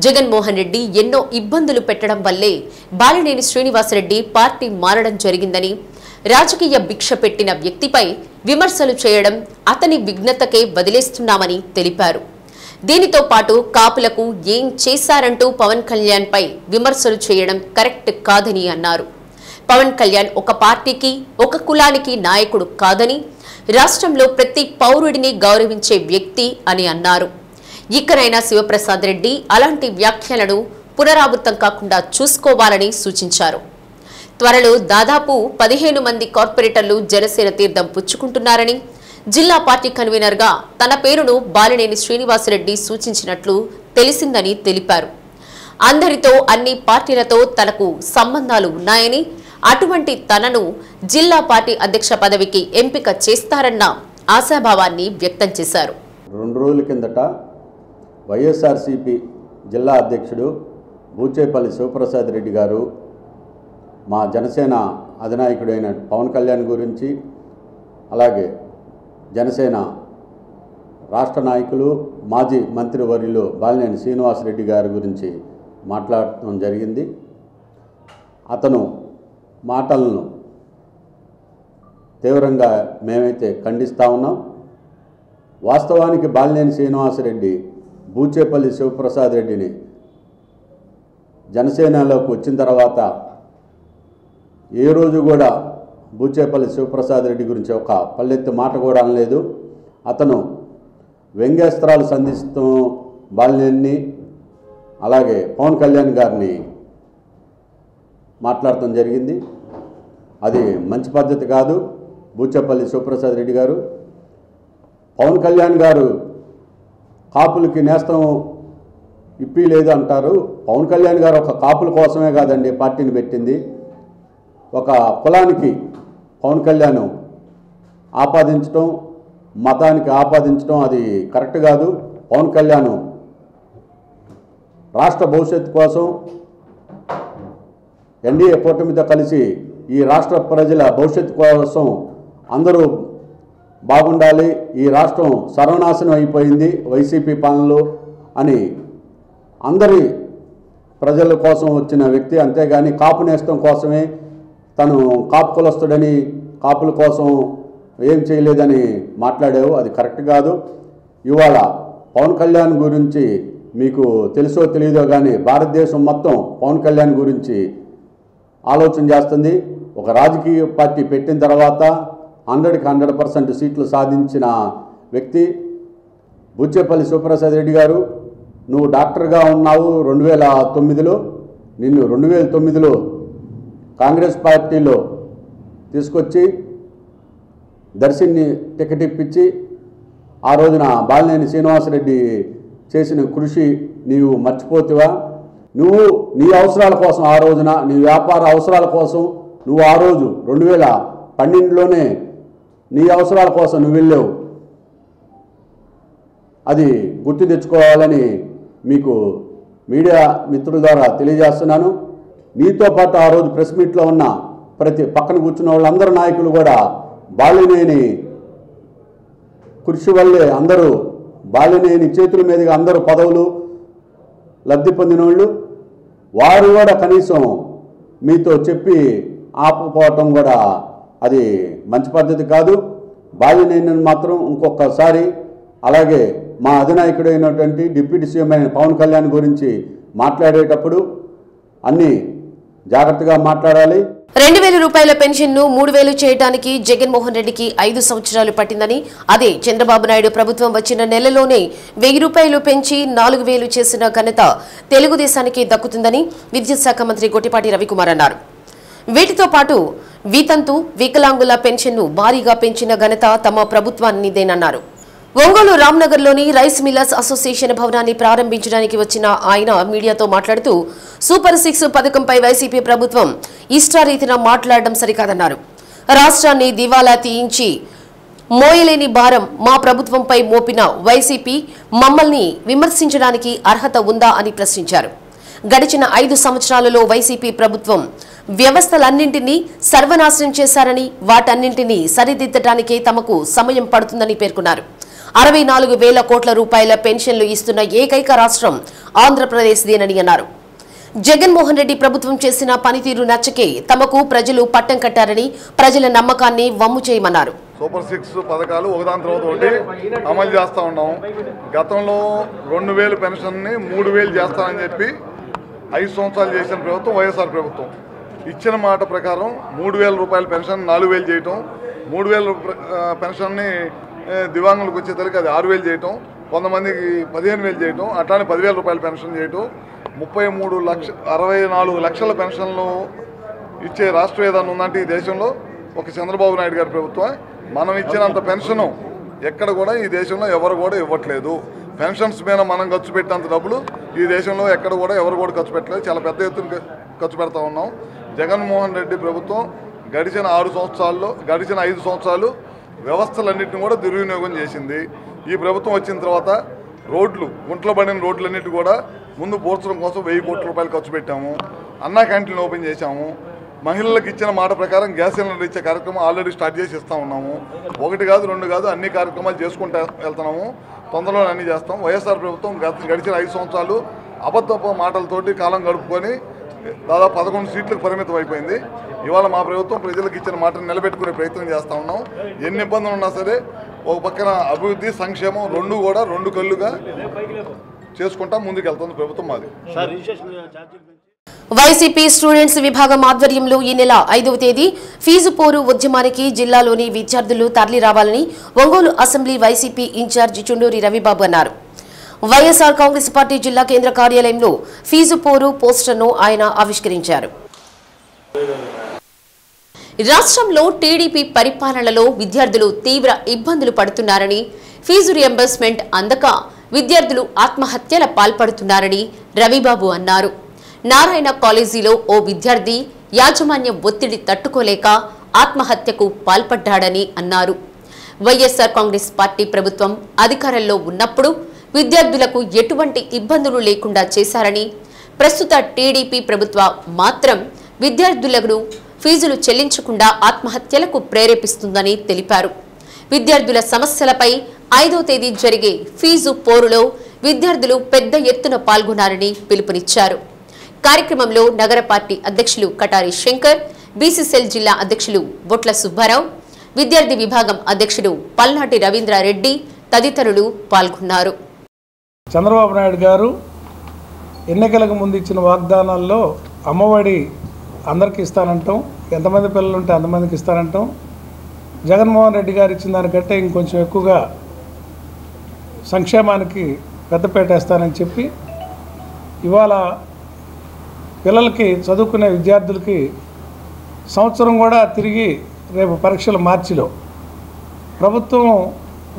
జగన్మోహన్ రెడ్డి ఎన్నో ఇబ్బందులు పెట్టడం వల్లే బాలినేని శ్రీనివాసరెడ్డి పార్టీ మారడం జరిగిందని, రాజకీయ భిక్ష పెట్టిన వ్యక్తిపై విమర్శలు చేయడం అతని విఘ్నతకే వదిలేస్తున్నామని తెలిపారు. దీనితో పాటు కాపులకు ఏం చేశారంటూ పవన్ కళ్యాణ్ పై విమర్శలు చేయడం కరెక్ట్ కాదని అన్నారు. పవన్ కళ్యాణ్ ఒక పార్టీకి ఒక కులానికి నాయకుడు కాదని, రాష్ట్రంలో ప్రతి పౌరుడిని గౌరవించే వ్యక్తి అని అన్నారు. ఇకనైనా శివప్రసాద్ రెడ్డి అలాంటి వ్యాఖ్యలను పునరావృతం కాకుండా చూసుకోవాలని సూచించారు. త్వరలో దాదాపు 15 మంది కార్పొరేటర్లు జనసేన తీర్థం పుచ్చుకుంటున్నారని, జిల్లా పార్టీ కన్వీనర్గా తన పేరును బాలినేని శ్రీనివాసరెడ్డి సూచించినట్లు తెలిసిందని తెలిపారు. అందరితో అన్ని పార్టీలతో తనకు సంబంధాలు ఉన్నాయని, అటువంటి తనను జిల్లా పార్టీ అధ్యక్ష పదవికి ఎంపిక చేస్తారన్న ఆశాభావాన్ని వ్యక్తం చేశారు. 2 రోజుల కిందట వైఎస్ఆర్సీపీ జిల్లా అధ్యక్షుడు బూచేపల్లి శివప్రసాద్ రెడ్డి గారు మా జనసేన అధినాయకుడైన పవన్ కళ్యాణ్ గురించి, అలాగే జనసేన రాష్ట్ర నాయకులు మాజీ మంత్రివర్యులు బాలినేని శ్రీనివాసరెడ్డి గారి గురించి మాట్లాడటం జరిగింది. అతను మాటలను తీవ్రంగా మేమైతే ఖండిస్తూ ఉన్నాం. వాస్తవానికి బాలినేని శ్రీనివాసరెడ్డి బూచేపల్లి శివప్రసాద్ రెడ్డిని జనసేనలోకి వచ్చిన తర్వాత ఏ రోజు కూడా బూచేపల్లి శివప్రసాద్ రెడ్డి గురించి ఒక పల్లెత్తు మాట కూడా అనలేదు. అతను వ్యంగ్యాస్త్రాలు సంధిస్తూ బాలినేని అలాగే పవన్ కళ్యాణ్ గారిని మాట్లాడటం జరిగింది. అది మంచి పద్ధతి కాదు. బూచేపల్లి శివప్రసాద్ రెడ్డి గారు, పవన్ కళ్యాణ్ గారు కాపులకి నేస్తం ఇప్పి లేదు అంటారు. పవన్ కళ్యాణ్ గారు ఒక కాపుల కోసమే కాదండి పార్టీని పెట్టింది. ఒక కులానికి పవన్ కళ్యాణ్ ఆపాదించడం, మతానికి ఆపాదించడం అది కరెక్ట్ కాదు. పవన్ కళ్యాణ్ రాష్ట్ర భవిష్యత్తు కోసం ఎన్డీఏ కూటమితో కలిసి ఈ రాష్ట్ర ప్రజల భవిష్యత్తు కోసం అందరూ బాగుండాలి, ఈ రాష్ట్రం సర్వనాశనం అయిపోయింది వైసీపీ పాలనలో అని అందరి ప్రజల కోసం వచ్చిన వ్యక్తి. అంతేగాని కాపు నేస్తం కోసమే తను కాపు కులస్తుడని కాపుల కోసం ఏం చేయలేదని మాట్లాడావు, అది కరెక్ట్ కాదు. ఇవాళ పవన్ కళ్యాణ్ గురించి మీకు తెలుసో తెలియదో కానీ భారతదేశం మొత్తం పవన్ కళ్యాణ్ గురించి ఆలోచన చేస్తుంది. ఒక రాజకీయ పార్టీ పెట్టిన తర్వాత 100కి 100% సీట్లు సాధించిన వ్యక్తి బూచేపల్లి శివప్రసాద్ రెడ్డి గారు. నువ్వు డాక్టర్గా ఉన్నావు 2009లో. నిన్ను 2009లో కాంగ్రెస్ పార్టీలో తీసుకొచ్చి దర్శిని టికెట్ ఇప్పించి ఆ రోజున బాలినేని శ్రీనివాసరెడ్డి చేసిన కృషి నీవు మర్చిపోతావా? నువ్వు నీ అవసరాల కోసం ఆ రోజున నీ వ్యాపార అవసరాల కోసం నువ్వు ఆ రోజు 2012లోనే నీ అవసరాల కోసం నువ్వు వెళ్ళావు. అది గుర్తు తెచ్చుకోవాలని మీకు మీడియా మిత్రుల ద్వారా తెలియజేస్తున్నాను. నీతో పాటు ఆ రోజు ప్రెస్ మీట్లో ఉన్న ప్రతి పక్కన కూర్చున్న వాళ్ళందరూ నాయకులు కూడా బాలినేని కృషి వల్లే అందరూ బాలినేని చేతుల మీదుగా అందరూ పదవులు లబ్ధి పొందిన వాళ్ళు. వారు కూడా కనీసం మీతో చెప్పి ఆపుకోవటం కూడా అది మంచి పద్ధతి కాదు. బాలినేనిని మాత్రం ఇంకొకసారి, అలాగే మా అధినాయకుడైనటువంటి డిప్యూటీ సీఎం అయిన పవన్ కళ్యాణ్ గురించి మాట్లాడేటప్పుడు అన్నీ జాగ్రత్తగా మాట్లాడాలి. 2,000 రూపాయల పెన్షన్ను 3,000 చేయడానికి జగన్మోహన్ రెడ్డికి 5 సంవత్సరాలు పట్టిందని, అదే చంద్రబాబు నాయుడు ప్రభుత్వం వచ్చిన నెలలోనే 1,000 రూపాయలు పెంచి 4,000 చేసిన ఘనత తెలుగుదేశానికి దక్కుతుందని విద్యుత్ శాఖ మంత్రి గొట్టిపాటి రవికుమార్ అన్నారు. వీటితో పాటు వితంతు వికలాంగుల పెన్షన్ను భారీగా పెంచిన ఘనత తమ ప్రభుత్వానిదేనన్నారు. ఒంగోలు రామ్నగర్లోని రైస్ మిల్లర్స్ అసోసియేషన్ భవనాన్ని ప్రారంభించడానికి వచ్చిన ఆయన మీడియాతో మాట్లాడుతూ సూపర్ 6 పథకంపై వైసీపీ ప్రభుత్వం ఇష్టారీతిన మాట్లాడడం సరికాదన్నారు. రాష్ట్రాన్ని దివాలా తీయించి మోయలేని భారం మా ప్రభుత్వంపై మోపిన వైసీపీ మమ్మల్ని విమర్శించడానికి అర్హత ఉందా అని ప్రశ్నించారు. గడిచిన 5 సంవత్సరాలలో వైసీపీ ప్రభుత్వం వ్యవస్థలన్నింటినీ సర్వనాశనం చేశారని, వాటన్నింటినీ సరిదిద్దటానికే తమకు సమయం పడుతుందని పేర్కొన్నారు. 64,000 కోట్ల రూపాయల పెన్షన్లు ఇస్తున్న ఏకైక రాష్ట్రం ఆంధ్రప్రదేశ్దేనని అన్నారు. జగన్మోహన్ రెడ్డి ప్రభుత్వం చేసిన పనితీరు నచ్చకే తమకు ప్రజలు పట్టం కట్టారని, ప్రజల నమ్మకాన్ని వమ్ము చేయమన్నారు. సూపర్ 6 పథకాలు ఒకదాని తర్వాత ఒకటి అమలు చేస్తూ ఉన్నాం. గతంలో 2,000 పెన్షన్ని 3,000 చేస్తానని చెప్పి 5 సంవత్సరాలు చేసిన ప్రభుత్వం వైఎస్ఆర్ ప్రభుత్వం. ఇచ్చిన మాట ప్రకారం 3,000 రూపాయల పెన్షన్ 4,000 చేయటం, 3,000 పెన్షన్ని దివ్యాంగులకు వచ్చేసరికి అది 6,000 చేయటం, కొంతమందికి 15,000 చేయటం, అట్లానే 10,000 రూపాయల పెన్షన్ చేయటం, 64 లక్షల పెన్షన్లు ఇచ్చే రాష్ట్రం ఏదన్నా ఉందంటే ఈ దేశంలో ఒక చంద్రబాబు నాయుడు గారి ప్రభుత్వం. మనం ఇచ్చినంత పెన్షను ఎక్కడ కూడా ఈ దేశంలో ఎవరు కూడా ఇవ్వట్లేదు. పెన్షన్స్ మీద మనం ఖర్చు పెట్టినంత డబ్బులు ఈ దేశంలో ఎక్కడ కూడా ఎవరు కూడా ఖర్చు పెట్టలేదు. చాలా పెద్ద ఎత్తున ఖర్చు పెడతా ఉన్నాం. జగన్మోహన్ రెడ్డి ప్రభుత్వం గడిచిన 5 సంవత్సరాలు వ్యవస్థలన్నింటినీ కూడా దుర్వినియోగం చేసింది. ఈ ప్రభుత్వం వచ్చిన తర్వాత రోడ్లు, గుంటలు పడిన రోడ్లన్నిటి కూడా ముందు పూడ్చడం కోసం 1,000 కోట్ల రూపాయలు ఖర్చు పెట్టాము. అన్నా క్యాంటీన్ ఓపెన్ చేశాము. మహిళలకు ఇచ్చిన మాట ప్రకారం గ్యాస్ సిలిండర్ ఇచ్చే కార్యక్రమం ఆల్రెడీ స్టార్ట్ చేసి ఇస్తూ ఉన్నాము. 1 కాదు 2 కాదు అన్ని కార్యక్రమాలు చేసుకుంటూ వెళ్తున్నాము. తొందరలో అన్నీ చేస్తాం. వైఎస్ఆర్ ప్రభుత్వం గడిచిన 5 సంవత్సరాలు అబద్ధపు మాటలతోటి కాలం గడుపుకొని దాదాపు 11 సీట్లకు పరిమితం అయిపోయింది. ఇవాళ మా ప్రభుత్వం ప్రజలకు ఇచ్చిన మాటను నిలబెట్టుకునే ప్రయత్నం చేస్తూ ఉన్నాం. ఎన్ని ఇబ్బందులు ఉన్నా సరే ఒక పక్కన అభివృద్ధి, సంక్షేమం రెండు కూడా 2 కళ్ళుగా చేసుకుంటా ముందుకెళ్తుంది ప్రభుత్వం మాది. వైసీపీ స్టూడెంట్స్ విభాగం ఆధ్వర్యంలో ఈ నెల 5వ తేదీ ఫీజు పోరు ఉద్యమానికి జిల్లాలోని విద్యార్థులు తరలి రావాలని Ongole assembly YCP incharge Chunduri Ravibabu అన్నారు. వైఎస్ఆర్ కాంగ్రెస్ పార్టీ జిల్లా కేంద్ర కార్యాలయంలో ఫీజు పోరు పోస్టర్ను ఆయన ఆవిష్కరించారు. రాష్ట్రంలో టీడీపీ పరిపాలనలో విద్యార్థులు తీవ్ర ఇబ్బందులు పడుతున్నారని, ఫీజు రియంబర్స్మెంట్ అందక విద్యార్థులు ఆత్మహత్యల పాల్పడుతున్నారని రవిబాబు అన్నారు. నారాయణ కాలేజీలో ఓ విద్యార్థి యాజమాన్యం ఒత్తిడి తట్టుకోలేక ఆత్మహత్యకు పాల్పడ్డాడని అన్నారు. వైఎస్ఆర్ కాంగ్రెస్ పార్టీ ప్రభుత్వం అధికారంలో ఉన్నప్పుడు విద్యార్థులకు ఎటువంటి ఇబ్బందులు లేకుండా చేశారని, ప్రస్తుత టీడీపీ ప్రభుత్వం మాత్రం విద్యార్థులను ఫీజులు చెల్లించకుండా ఆత్మహత్యలకు ప్రేరేపిస్తుందని తెలిపారు. విద్యార్థుల సమస్యలపై 5వ తేదీ జరిగే ఫీజు పోరులో విద్యార్థులు పెద్ద ఎత్తున పాల్గొనాలని పిలుపునిచ్చారు. కార్యక్రమంలో నగర పార్టీ అధ్యక్షులు కటారి శంకర్, బీసీసీఎల్ జిల్లా అధ్యక్షులు బొట్ల సుబ్బారావు, విద్యార్థి విభాగం అధ్యక్షుడు పల్నాటి రవీంద్రారెడ్డి తదితరులు పాల్గొన్నారు. చంద్రబాబు నాయుడు గారు ఎన్నికలకు ముందు ఇచ్చిన వాగ్దానాల్లో అమ్మఒడి అందరికీ ఇస్తానంటాం, ఎంతమంది పిల్లలు ఉంటే అంతమందికి ఇస్తానంటాం. జగన్మోహన్ రెడ్డి గారు ఇచ్చిన దానికంటే ఇంకొంచెం ఎక్కువగా సంక్షేమానికి పెద్దపీట వేస్తానని చెప్పి ఇవాళ పిల్లలకి చదువుకునే విద్యార్థులకి సంవత్సరం కూడా తిరిగి రేపు పరీక్షలు మార్చిలో ప్రభుత్వం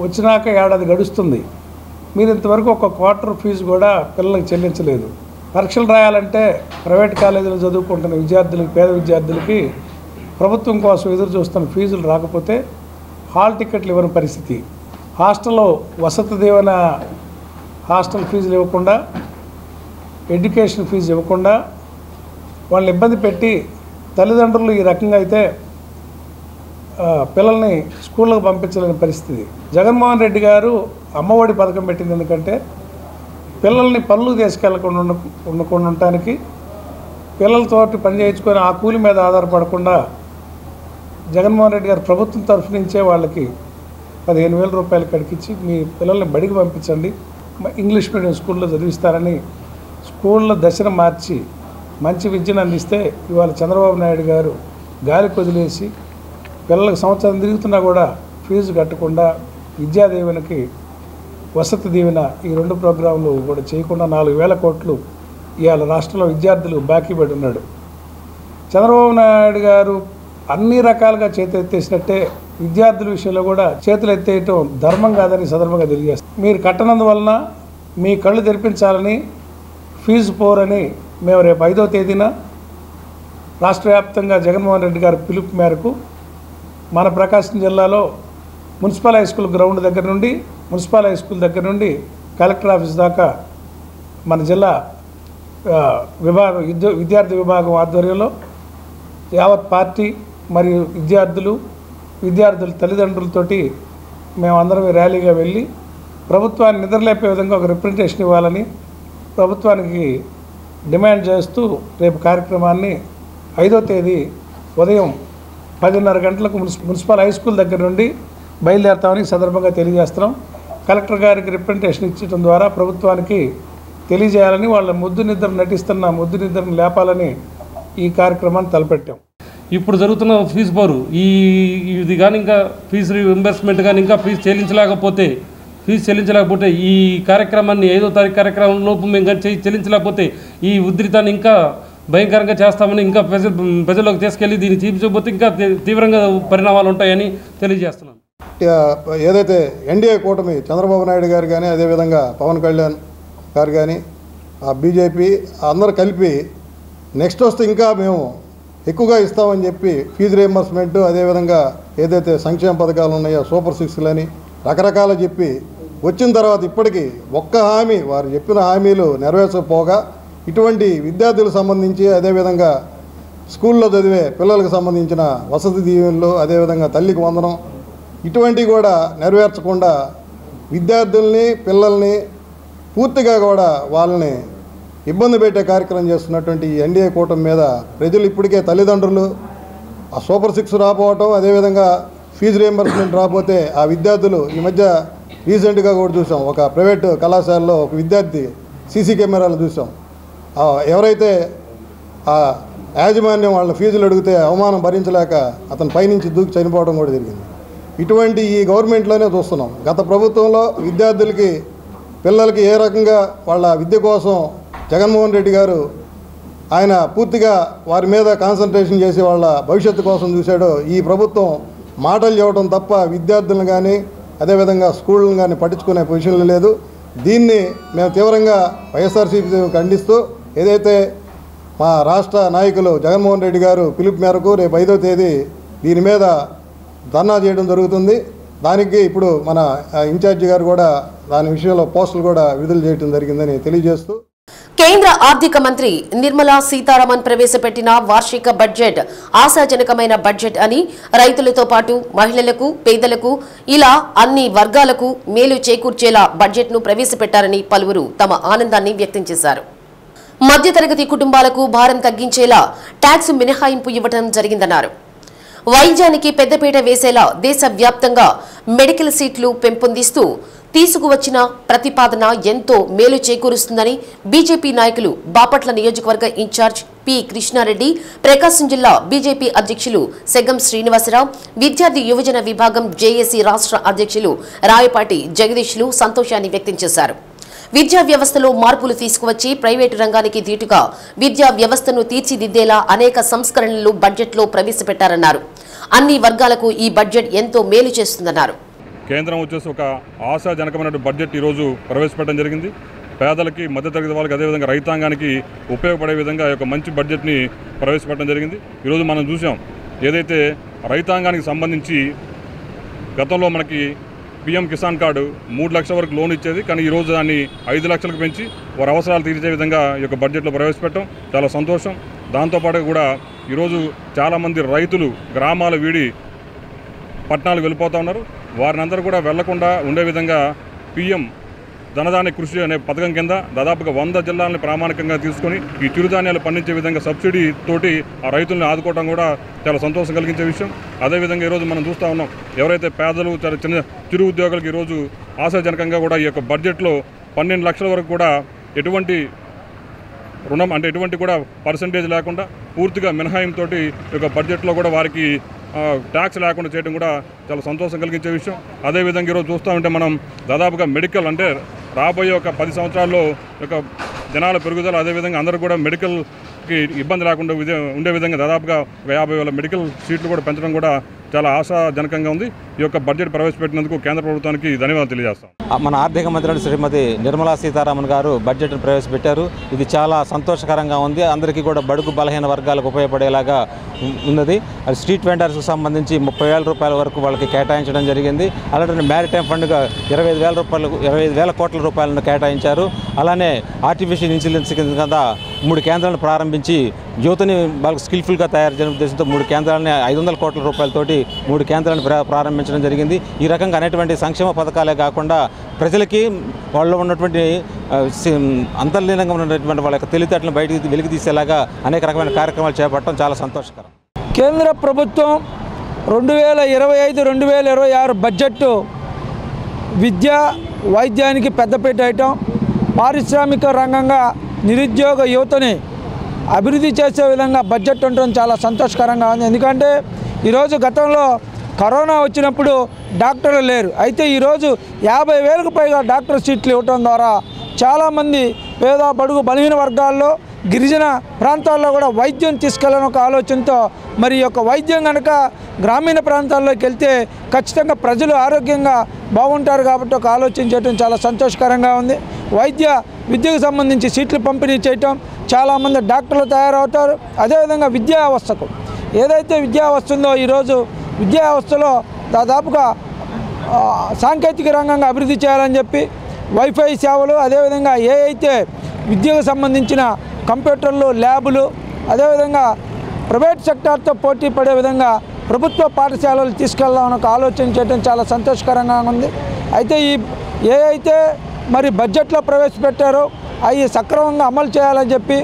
వచ్చినాక ఏడాది గడుస్తుంది. మీరు ఇంతవరకు ఒక క్వార్టర్ ఫీజు కూడా పిల్లలకు చెల్లించలేదు. పరీక్షలు రాయాలంటే ప్రైవేట్ కాలేజీలో చదువుకుంటున్న విద్యార్థులకి, పేద విద్యార్థులకి ప్రభుత్వం కోసం ఎదురు చూస్తున్న ఫీజులు రాకపోతే హాల్ టికెట్లు ఇవ్వని పరిస్థితి, హాస్టల్లో వసతి దీవెన హాస్టల్ ఫీజులు ఇవ్వకుండా, ఎడ్యుకేషన్ ఫీజు ఇవ్వకుండా వాళ్ళని ఇబ్బంది పెట్టి తల్లిదండ్రులు ఈ రకంగా అయితే పిల్లల్ని స్కూళ్ళకు పంపించలేని పరిస్థితి. జగన్మోహన్ రెడ్డి గారు అమ్మఒడి పథకం పెట్టింది ఎందుకంటే పిల్లల్ని పనులు తీసుకెళ్లకుండా ఉండడానికి, పిల్లలతోటి పని చేయించుకొని ఆ కూలి మీద ఆధారపడకుండా జగన్మోహన్ రెడ్డి గారు ప్రభుత్వం తరఫు నుంచే వాళ్ళకి 15,000 రూపాయలు కడికిచ్చి మీ పిల్లల్ని బడికి పంపించండి, ఇంగ్లీష్ మీడియం స్కూల్లో చదివిస్తారని స్కూళ్ళ దశను మార్చి మంచి విద్యను అందిస్తే ఇవాళ చంద్రబాబు నాయుడు గారు గాలికి వదిలేసి పిల్లలకు సంవత్సరం తిరుగుతున్నా కూడా ఫీజు కట్టకుండా విద్యా దీవెనకి వసతి దీవెన ఈ 2 ప్రోగ్రాంలు కూడా చేయకుండా 4,000 కోట్లు ఇవాళ రాష్ట్రంలో విద్యార్థులు బాకీ పడి ఉన్నాడు. చంద్రబాబు నాయుడు గారు అన్ని రకాలుగా చేతులెత్తేసినట్టే విద్యార్థుల విషయంలో కూడా చేతులు ఎత్తేయటం ధర్మం కాదని సందర్భంగా తెలియజేస్తాం. మీరు కట్టనందువలన మీ కళ్ళు తెరిపించాలని ఫీజు పోరని మేము రేపు 5వ తేదీన రాష్ట్ర వ్యాప్తంగా జగన్మోహన్ రెడ్డి గారి పిలుపు మేరకు మన ప్రకాశం జిల్లాలో మున్సిపల్ హై స్కూల్ గ్రౌండ్ దగ్గర నుండి మున్సిపల్ హై స్కూల్ దగ్గర నుండి కలెక్టర్ ఆఫీస్ దాకా మన జిల్లా విద్యార్థి విభాగం ఆధ్వర్యంలో యావత్ పార్టీ మరియు విద్యార్థుల తల్లిదండ్రులతోటి మేమందరం ర్యాలీగా వెళ్ళి ప్రభుత్వాన్ని నిద్రలేపే విధంగా ఒక రిప్రజెంటేషన్ ఇవ్వాలని ప్రభుత్వానికి డిమాండ్ చేస్తూ రేపు కార్యక్రమాన్ని 5వ తేదీ ఉదయం 10:30 గంటలకు మున్సిపల్ హై స్కూల్ దగ్గర నుండి బయలుదేరుతామని సందర్భంగా తెలియజేస్తున్నాం. కలెక్టర్ గారికి రిప్రజెంటేషన్ ఇచ్చడం ద్వారా ప్రభుత్వానికి తెలియజేయాలని, వాళ్ళ ముద్దు నిద్ర నటిస్తున్న ముద్దు నిద్రను లేపాలని ఈ కార్యక్రమాన్ని తలపెట్టాం. ఇప్పుడు జరుగుతున్న ఫీజు పోరు ఇది కానీ ఇంకా ఫీజు రీయింబర్స్మెంట్ కానీ ఇంకా ఫీజు చెల్లించలేకపోతే ఈ కార్యక్రమాన్ని 5వ తారీఖు కార్యక్రమం లోపు మేము కానీ చెల్లించలేకపోతే ఈ ఉధృతాన్ని ఇంకా భయంకరంగా చేస్తామని, ఇంకా ప్రజల్లోకి తీసుకెళ్ళి దీన్ని చూపించకపోతే ఇంకా తీవ్రంగా పరిణామాలు ఉంటాయని తెలియజేస్తున్నాను. ఏదైతే ఎన్డీఏ కూటమి చంద్రబాబు నాయుడు గారు కానీ అదేవిధంగా పవన్ కళ్యాణ్ గారు కానీ బీజేపీ అందరూ కలిపి నెక్స్ట్ వస్తే ఇంకా మేము ఎక్కువగా ఇస్తామని చెప్పి ఫీజు రీయింబర్స్మెంట్ అదేవిధంగా ఏదైతే సంక్షేమ పథకాలు ఉన్నాయో సూపర్ 6లని రకరకాలు చెప్పి వచ్చిన తర్వాత ఇప్పటికీ ఒక్క హామీ వారు చెప్పిన హామీలు నెరవేర్చకపోగా ఇటువంటి విద్యార్థులకు సంబంధించి అదేవిధంగా స్కూల్లో చదివే పిల్లలకు సంబంధించిన వసతి దీవెనలు అదేవిధంగా తల్లికి వందనం ఇటువంటివి కూడా నెరవేర్చకుండా విద్యార్థుల్ని పిల్లల్ని పూర్తిగా కూడా వాళ్ళని ఇబ్బంది పెట్టే కార్యక్రమం చేస్తున్నటువంటి ఎన్డీఏ కూటమి మీద ప్రజలు ఇప్పటికే తల్లిదండ్రులు ఆ సూపర్ 6 రాకపోవటం అదేవిధంగా ఫీజు రీయింబర్స్మెంట్ రాకపోతే ఆ విద్యార్థులు ఈ మధ్య రీసెంట్గా కూడా చూసాం. ఒక ప్రైవేటు కళాశాలలో ఒక విద్యార్థి సీసీ కెమెరాలు చూసాం. ఎవరైతే ఆ యాజమాన్యం వాళ్ళని ఫీజులు అడిగితే అవమానం భరించలేక అతను పైనుంచి దూకి చనిపోవడం కూడా జరిగింది. ఇటువంటి ఈ గవర్నమెంట్లోనే చూస్తున్నాం. గత ప్రభుత్వంలో విద్యార్థులకి పిల్లలకి ఏ రకంగా వాళ్ళ విద్య కోసం జగన్మోహన్ రెడ్డి గారు ఆయన పూర్తిగా వారి మీద కాన్సన్ట్రేషన్ చేసి వాళ్ళ భవిష్యత్తు కోసం చూశాడో ఈ ప్రభుత్వం మాటలు చెప్పడం తప్ప విద్యార్థులను కానీ అదేవిధంగా స్కూళ్ళను కానీ పట్టించుకునే పొజిషన్లు లేదు. దీన్ని మేము తీవ్రంగా వైఎస్ఆర్సీపీ ఖండిస్తూ ఏదైతే మా రాష్ట్ర నాయకులు జగన్మోహన్ రెడ్డి గారు పిలుపు మేరకు రేపు 5వ తేదీ దీని మీద ధర్నా చేయడం జరుగుతుంది. దానికి ఇప్పుడు మన ఇన్ఛార్జి గారు కూడా దాని విషయంలో పోస్టులు కూడా విడుదల చేయడం జరిగిందని తెలియజేస్తూ కేంద్ర ఆర్థిక మంత్రి నిర్మలా సీతారామన్ ప్రవేశపెట్టిన వార్షిక బడ్జెట్ ఆశాజనకమైన బడ్జెట్ అని, రైతులతో పాటు మహిళలకు, పేదలకు ఇలా అన్ని వర్గాలకు మేలు చేకూర్చేలా బడ్జెట్ను ప్రవేశపెట్టారని పలువురు తమ ఆనందాన్ని వ్యక్తం చేశారు. మధ్యతరగతి కుటుంబాలకు భారం తగ్గించేలా ట్యాక్స్ మినహాయింపు ఇవ్వడం జరిగిందన్నారు. వైద్యానికి పెద్దపీట వేసేలా దేశవ్యాప్తంగా మెడికల్ సీట్లు పెంపొందిస్తూ తీసుకువచ్చిన ప్రతిపాదన ఎంతో మేలు చేకూరుస్తుందని బీజేపీ నాయకులు బాపట్ల నియోజకవర్గ ఇన్ఛార్జ్ పి కృష్ణారెడ్డి, ప్రకాశం జిల్లా బీజేపీ అధ్యక్షులు సెగ్గం శ్రీనివాసరావు, విద్యార్థి యువజన విభాగం జేఏసీ రాష్ట్ర అధ్యక్షులు రాయపాటి జగదీష్లు సంతోషాన్ని వ్యక్తం చేశారు. విద్యా వ్యవస్థలో మార్పులు తీసుకువచ్చి ప్రైవేటు రంగానికి ధీటుగా విద్యా వ్యవస్థను తీర్చిదిద్దేలా అనేక సంస్కరణలు బడ్జెట్లో ప్రవేశపెట్టారన్నారు. అన్ని వర్గాలకు ఈ బడ్జెట్ ఎంతో మేలు చేస్తుందన్నారు. కేంద్రం వచ్చేసి ఒక ఆశాజనకమైన బడ్జెట్ ఈరోజు ప్రవేశపెట్టడం జరిగింది. పేదలకి, మధ్యతరగతి వాళ్ళకి, అదేవిధంగా రైతాంగానికి ఉపయోగపడే విధంగా ఒక మంచి బడ్జెట్ని ప్రవేశపెట్టడం జరిగింది. ఈరోజు మనం చూసాం ఏదైతే రైతాంగానికి సంబంధించి గతంలో మనకి పీఎం కిసాన్ కార్డు 3 లక్షల వరకు లోన్ ఇచ్చేది, కానీ ఈరోజు దాన్ని 5 లక్షలకు పెంచి వారి అవసరాలు తీర్చే విధంగా ఈ యొక్క బడ్జెట్లో ప్రవేశపెట్టడం చాలా సంతోషం. దాంతోపాటు కూడా ఈరోజు చాలామంది రైతులు గ్రామాలు వీడి పట్టణాలకు వెళ్ళిపోతూ ఉన్నారు. వారిని అందరూ కూడా వెళ్లకుండా ఉండే విధంగా పీఎం ధనధాన్య కృషి అనే పథకం కింద దాదాపుగా 100 జిల్లాలను ప్రామాణికంగా తీసుకొని ఈ చిరుధాన్యాలు పండించే విధంగా సబ్సిడీ తోటి ఆ రైతులను ఆదుకోవడం కూడా చాలా సంతోషం కలిగించే విషయం. అదేవిధంగా ఈరోజు మనం చూస్తూ ఉన్నాం, ఎవరైతే పేదలు చిన్న చిరు ఉద్యోగులకు ఈరోజు ఆశాజనకంగా కూడా ఈ యొక్క బడ్జెట్లో 12 లక్షల వరకు కూడా ఎటువంటి రుణం అంటే ఎటువంటి కూడా పర్సంటేజ్ లేకుండా పూర్తిగా మినహాయింతో ఈ యొక్క బడ్జెట్లో కూడా వారికి ట్యాక్స్ లేకుండా చేయడం కూడా చాలా సంతోషం కలిగించే విషయం. అదేవిధంగా ఈరోజు చూస్తూ ఉంటే మనం దాదాపుగా మెడికల్ అంటే రాబోయే ఒక 10 సంవత్సరాల్లో యొక్క జనాల పెరుగుదల, అదేవిధంగా అందరూ కూడా మెడికల్కి ఇబ్బంది లేకుండా ఉండే విధంగా దాదాపుగా 50,000 మెడికల్ సీట్లు కూడా పెంచడం కూడా చాలా ఆశాజనకంగా ఉంది. ఈ యొక్క బడ్జెట్ ప్రవేశపెట్టినందుకు కేంద్ర ప్రభుత్వానికి ధన్యవాదాలు తెలియజేస్తాం. మన ఆర్థిక మంత్రి శ్రీమతి నిర్మలా సీతారామన్ గారు బడ్జెట్ను ప్రవేశపెట్టారు. ఇది చాలా సంతోషకరంగా ఉంది. అందరికీ కూడా బడుగు బలహీన వర్గాలకు ఉపయోగపడేలాగా ఉన్నది. అది స్ట్రీట్ వెండర్స్కి సంబంధించి 30,000 రూపాయల వరకు వాళ్ళకి కేటాయించడం జరిగింది. అలాగే మ్యారిటైమ్ ఫండ్గా 25,000 కోట్ల రూపాయలను కేటాయించారు. అలానే ఆర్టిఫిషియల్ ఇంటెలిజెన్స్ కింద 3 కేంద్రాలను ప్రారంభించి యువతని వాళ్ళకి స్కిల్ఫుల్గా తయారు చేయడం ఉద్దేశంతో 3 కేంద్రాలని 500 కోట్ల రూపాయలతోటి 3 కేంద్రాలను ప్రారంభించడం జరిగింది. ఈ రకంగా అనేటువంటి సంక్షేమ పథకాలే కాకుండా ప్రజలకి వాళ్ళు ఉన్నటువంటి అంతర్లీనంగా ఉన్నటువంటి వాళ్ళ యొక్క తెలివితేటలను బయటికి వెలికి తీసేలాగా అనేక రకమైన కార్యక్రమాలు చేపట్టడం చాలా సంతోషకరం. కేంద్ర ప్రభుత్వం 2025-2026 బడ్జెట్ విద్య వైద్యానికి పెద్దపీట వేయటం, పారిశ్రామిక రంగంగా నిరుద్యోగ యువతని అభివృద్ధి చేసే విధంగా బడ్జెట్ ఉండడం చాలా సంతోషకరంగా ఉంది. ఎందుకంటే ఈరోజు గతంలో కరోనా వచ్చినప్పుడు డాక్టర్లు లేరు. అయితే ఈరోజు 50,000కు పైగా డాక్టర్ సీట్లు ఇవ్వటం ద్వారా చాలామంది పేద బడుగు బలహీన వర్గాల్లో గిరిజన ప్రాంతాల్లో కూడా వైద్యం తీసుకెళ్ళని ఒక ఆలోచనతో మరి యొక్క వైద్యం కనుక గ్రామీణ ప్రాంతాల్లోకి వెళ్తే ఖచ్చితంగా ప్రజలు ఆరోగ్యంగా బాగుంటారు కాబట్టి ఒక ఆలోచన చేయడం చాలా సంతోషకరంగా ఉంది. విద్యకు సంబంధించి సీట్లు పంపిణీ చేయటం, చాలామంది డాక్టర్లు తయారవుతారు. అదేవిధంగా విద్యా వ్యవస్థకు ఏదైతే విద్యా వ్యవస్థ ఉందో ఈరోజు విద్యా వ్యవస్థలో దాదాపుగా సాంకేతిక రంగంగా అభివృద్ధి చేయాలని చెప్పి వైఫై సేవలు, అదేవిధంగా ఏ అయితే విద్యకు సంబంధించిన కంప్యూటర్లు, ల్యాబులు, అదేవిధంగా ప్రైవేట్ సెక్టార్తో పోటీ పడే విధంగా ప్రభుత్వ పాఠశాలలు తీసుకెళ్దామని ఒక ఆలోచన చేయడం చాలా సంతోషకరంగా ఉంది. అయితే ఏ అయితే మరి బడ్జెట్లో ప్రవేశపెట్టారో అవి సక్రమంగా అమలు చేయాలని చెప్పి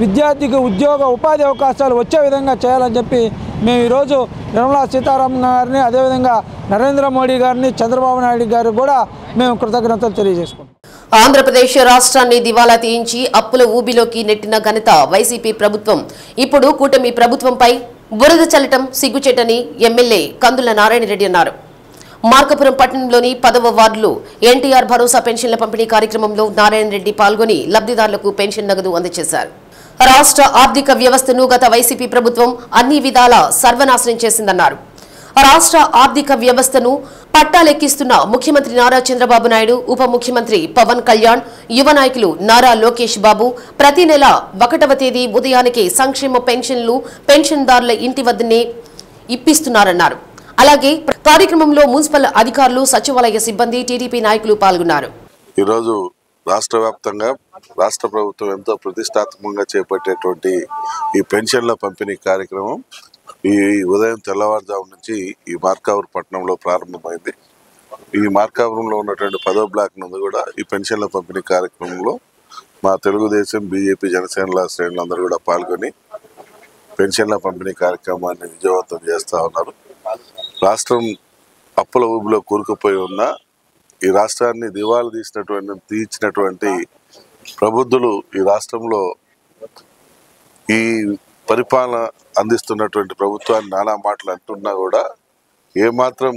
విద్యార్థికి ఉద్యోగ ఉపాధి అవకాశాలు వచ్చే విధంగా చేయాలని చెప్పి మేము ఈరోజు నిర్మలా సీతారామన్ గారిని, అదేవిధంగా నరేంద్ర మోడీ గారిని, చంద్రబాబు నాయుడు గారు కూడా మేము కృతజ్ఞతలు తెలియజేసుకుంటాం. ఆంధ్రప్రదేశ్ రాష్ట్రాన్ని దివాలా తీయించి అప్పుల ఊబిలోకి నెట్టిన ఘనత వైసీపీ ప్రభుత్వం. ఇప్పుడు కూటమి ప్రభుత్వంపై బురద చల్లటం సిగ్గుచేటని ఎమ్మెల్యే కందుల నారాయణ రెడ్డి అన్నారు. మార్కాపురం పట్టణంలోని 10వ వార్డులో ఎన్టీఆర్ భరోసా పెన్షన్ల పంపిణీ కార్యక్రమంలో నారాయణ రెడ్డి పాల్గొని లబ్ధిదారులకు పెన్షన్ నగదు అందజేశారు. రాష్ట్ర ఆర్థిక వ్యవస్థను గత వైసీపీ ప్రభుత్వం అన్ని విధాలా సర్వనాశనం చేసిందన్నారు. రాష్ట్ర ఆర్థిక వ్యవస్థను పట్టాలెక్కిస్తున్న ముఖ్యమంత్రి నారా చంద్రబాబు నాయుడు, ఉప ముఖ్యమంత్రి పవన్ కళ్యాణ్, యువ నాయకులు నారా లోకేష్ బాబు ప్రతి నెల 1వ తేదీ ఉదయానికే సంక్షేమ పెన్షన్లు పెన్షన్దారుల ఇంటి వద్దనే ఇప్పిస్తున్నారన్నారు. అలాగే కార్యక్రమంలో మున్సిపల్ అధికారులు, సచివాలయ సిబ్బంది, టీడీపీ నాయకులు పాల్గొన్నారు. ఈరోజు రాష్ట్ర వ్యాప్తంగా రాష్ట్ర ప్రభుత్వం ఎంతో ప్రతిష్టాత్మకంగా చేపట్టేటువంటి ఈ పెన్షన్ల పంపిణీ కార్యక్రమం ఈ ఉదయం తెల్లవారుజాము నుంచి ఈ మార్కాపురం పట్టణంలో ప్రారంభమైంది. ఈ మార్కాపురంలో ఉన్నటువంటి 10వ బ్లాక్ నందు కూడా ఈ పెన్షన్ల పంపిణీ కార్యక్రమంలో మా తెలుగుదేశం, బీజేపీ, జనసేన శ్రేణులందరూ కూడా పాల్గొని పెన్షన్ల పంపిణీ కార్యక్రమాన్ని విజయవంతం చేస్తూ ఉన్నారు. రాష్ట్రం అప్పుల ఊబిలో కూరుకుపోయి ఉన్న ఈ రాష్ట్రాన్ని దివాళా తీయించినటువంటి ప్రబుద్ధులు ఈ రాష్ట్రంలో ఈ పరిపాలన అందిస్తున్నటువంటి ప్రభుత్వాన్ని నానా మాటలు అంటున్నా కూడా ఏమాత్రం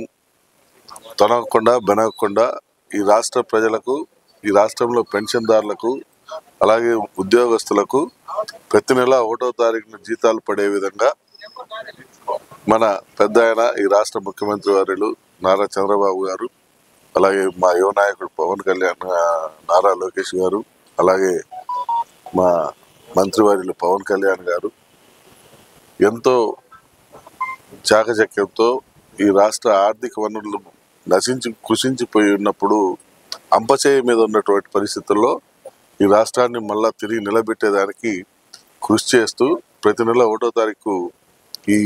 తొనగకుండా బెనగకుండా ఈ రాష్ట్ర ప్రజలకు, ఈ రాష్ట్రంలో పెన్షన్దారులకు, అలాగే ఉద్యోగస్తులకు ప్రతి నెల 1వ తారీఖున జీతాలు పడే విధంగా మన పెద్ద ఆయన ఈ రాష్ట్ర ముఖ్యమంత్రి వర్యులు నారా చంద్రబాబు గారు, అలాగే మా యువ నాయకుడు పవన్ కళ్యాణ్, నారా లోకేష్ గారు, అలాగే మా మంత్రివర్యులు పవన్ కళ్యాణ్ గారు ఎంతో చాకచక్యంతో ఈ రాష్ట్ర ఆర్థిక వనరులు కృషించిపోయి ఉన్నప్పుడు అంపచేయ మీద ఉన్నటువంటి పరిస్థితుల్లో ఈ రాష్ట్రాన్ని మళ్ళా తిరిగి నిలబెట్టేదానికి కృషి చేస్తూ ప్రతి నెల 1వ తారీఖు ఈ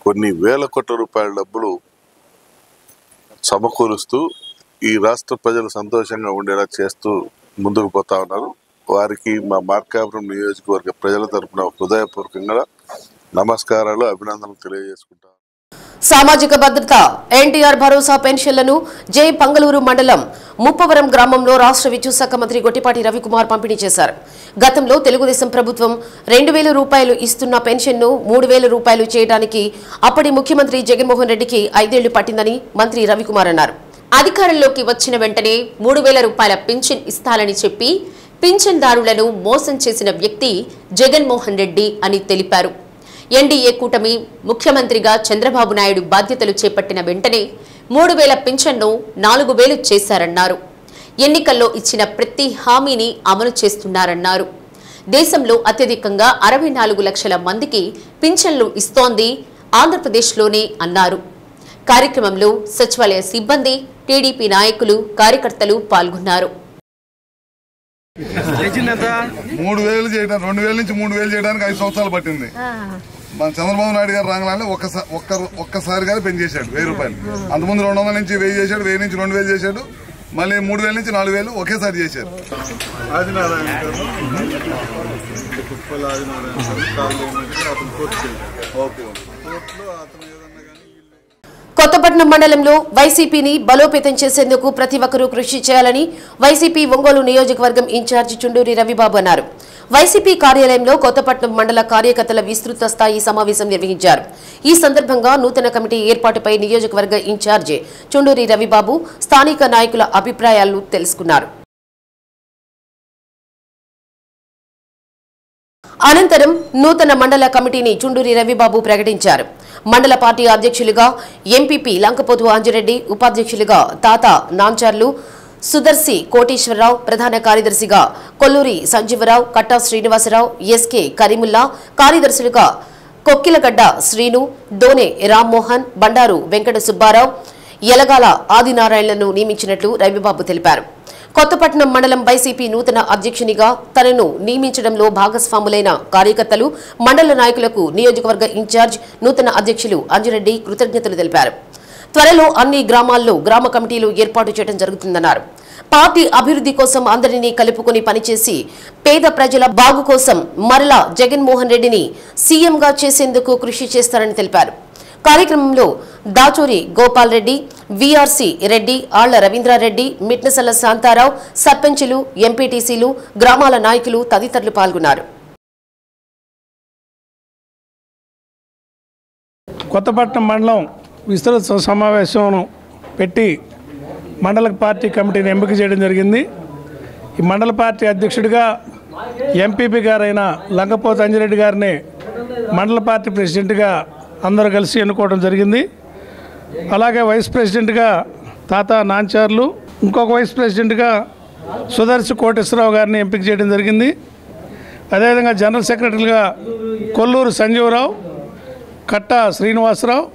కొన్ని వేల కోట్ల రూపాయల డబ్బులు సమకూరుస్తూ ఈ రాష్ట్ర ప్రజలు సంతోషంగా ఉండేలా చేస్తూ ముందుకు పోతా ఉన్నారు. వారికి మా మార్కాపురం నియోజకవర్గ ప్రజల తరపున హృదయపూర్వకంగా నమస్కారాలు, అభినందనలు తెలియజేసుకుంటాను. సామాజిక భద్రత ఎన్టీఆర్ భరోసా పెన్షన్లను జై పంగలూరు మండలం ముప్పవరం గ్రామంలో రాష్ట్ర విద్యుత్ శాఖ మంత్రి గొట్టిపాటి రవికుమార్ పంపిణీ చేశారు. గతంలో తెలుగుదేశం ప్రభుత్వం 2,000 రూపాయలు ఇస్తున్న పెన్షన్ను 3,000 రూపాయలు చేయడానికి అప్పటి ముఖ్యమంత్రి జగన్మోహన్ రెడ్డికి 5 ఏళ్లు పట్టిందని మంత్రి రవికుమార్ అన్నారు. అధికారంలోకి వచ్చిన వెంటనే 3,000 రూపాయల పింఛన్ ఇస్తానని చెప్పి పింఛన్దారులను మోసం చేసిన వ్యక్తి జగన్మోహన్ రెడ్డి అని తెలిపారు. ఎన్డీఏ కూటమి ముఖ్యమంత్రిగా చంద్రబాబు నాయుడు బాధ్యతలు చేపట్టిన వెంటనే 3,000 పింఛన్ను 4,000 చేశారన్నారు. ఎన్నికల్లో ఇచ్చిన ప్రతి హామీని అమలు చేస్తున్నారన్నారు. దేశంలో అత్యధికంగా 64 లక్షల మందికి పింఛన్లు ఇస్తోంది ఆంధ్రప్రదేశ్లోనే అన్నారు. కార్యక్రమంలో సచివాలయ సిబ్బంది, టీడీపీ నాయకులు, కార్యకర్తలు పాల్గొన్నారు. 3,000 చేయడం 2,000 నుంచి 3,000 చేయడానికి 5 సంవత్సరాలు పట్టింది. మన చంద్రబాబు నాయుడు గారు రాగానే ఒక్కసారిగా పెంచేశాడు 1,000 రూపాయలు. అంతకుముందు 200 నుంచి 1,000 చేశాడు, 1,000 నుంచి 2,000 చేశాడు, మళ్ళీ 3,000 నుంచి 4,000 ఒకేసారి చేశారు. కొత్తపట్నం మండలంలో వైసీపీని బలోపేతం చేసేందుకు ప్రతి ఒక్కరూ కృషి చేయాలని వైసీపీ ఒంగోలు నియోజకవర్గం ఇన్ఛార్జి చుండూరి రవిబాబు అన్నారు. వైసీపీ కార్యాలయంలో కొత్తపట్నం మండల కార్యకర్తల విస్తృత స్థాయి సమావేశం నిర్వహించారు. ఈ సందర్భంగా నూతన కమిటీ ఏర్పాటుపై నియోజకవర్గ ఇన్ఛార్జి చుండూరి రవిబాబు స్థానిక నాయకుల అభిప్రాయాలు తెలుసుకున్నారు. అనంతరం నూతన మండల కమిటీని చుండూరి రవిబాబు ప్రకటించారు. మండల పార్టీ అధ్యక్షులుగా ఎంపీపీ లంకపోతు అంజిరెడ్డి, ఉపాధ్యక్షులుగా తాత నాంచార్లు, సుదర్శి కోటేశ్వరరావు, ప్రధాన కార్యదర్శిగా కొల్లూరి సంజీవరావు, కట్టా శ్రీనివాసరావు, ఎస్కే కరీముల్లా, కార్యదర్శులుగా కొక్కిలగడ్డ శ్రీను, దోనె రామ్మోహన్, బండారు వెంకట సుబ్బారావు, యలగాల ఆదినారాయణలను నియమించినట్లు రవిబాబు తెలిపారు. కొత్తపట్నం మండలం వైసీపీ నూతన అధ్యక్షునిగా తనను నియమించడంలో భాగస్వాములైన కార్యకర్తలు, మండల నాయకులకు నియోజకవర్గ ఇన్ఛార్జ్ నూతన అధ్యక్షులు అంజిరెడ్డి కృతజ్ఞతలు తెలిపారు. త్వరలో అన్ని గ్రామాల్లో గ్రామ కమిటీలు ఏర్పాటు చేయడం జరుగుతుందన్నారు. పార్టీ అభివృద్ధి కోసం అందరినీ కలుపుకొని పనిచేసి పేద ప్రజల బాగు కోసం మరలా జగన్మోహన్ రెడ్డిని సీఎంగా చేసేందుకు కృషి చేస్తారని తెలిపారు. కార్యక్రమంలో దాచూరి గోపాల్ రెడ్డి, వీఆర్సీ రెడ్డి, ఆళ్ల రవీంద్రారెడ్డి, మిట్నసల శాంతారావు, సర్పంచులు, ఎంపీటీసీలు, గ్రామాల నాయకులు తదితరులు పాల్గొన్నారు. కొత్తపట్నం మండలం విస్తృత సమావేశం పెట్టి మండల పార్టీ కమిటీని ఎంపిక చేయడం జరిగింది. ఈ మండల పార్టీ అధ్యక్షుడిగా ఎంపీపీ గారైన లంకపోతు అంజిరెడ్డి గారిని మండల పార్టీ ప్రెసిడెంట్గా అందరూ కలిసి ఎన్నుకోవడం జరిగింది. అలాగే వైస్ ప్రెసిడెంట్గా తాత నాంచార్లు, ఇంకొక వైస్ ప్రెసిడెంట్గా సుదర్శి కోటేశ్వరరావు గారిని ఎంపిక చేయడం జరిగింది. అదేవిధంగా జనరల్ సెక్రటరీగా కొల్లూరు సంజీవరావు, కట్టా శ్రీనివాసరావు,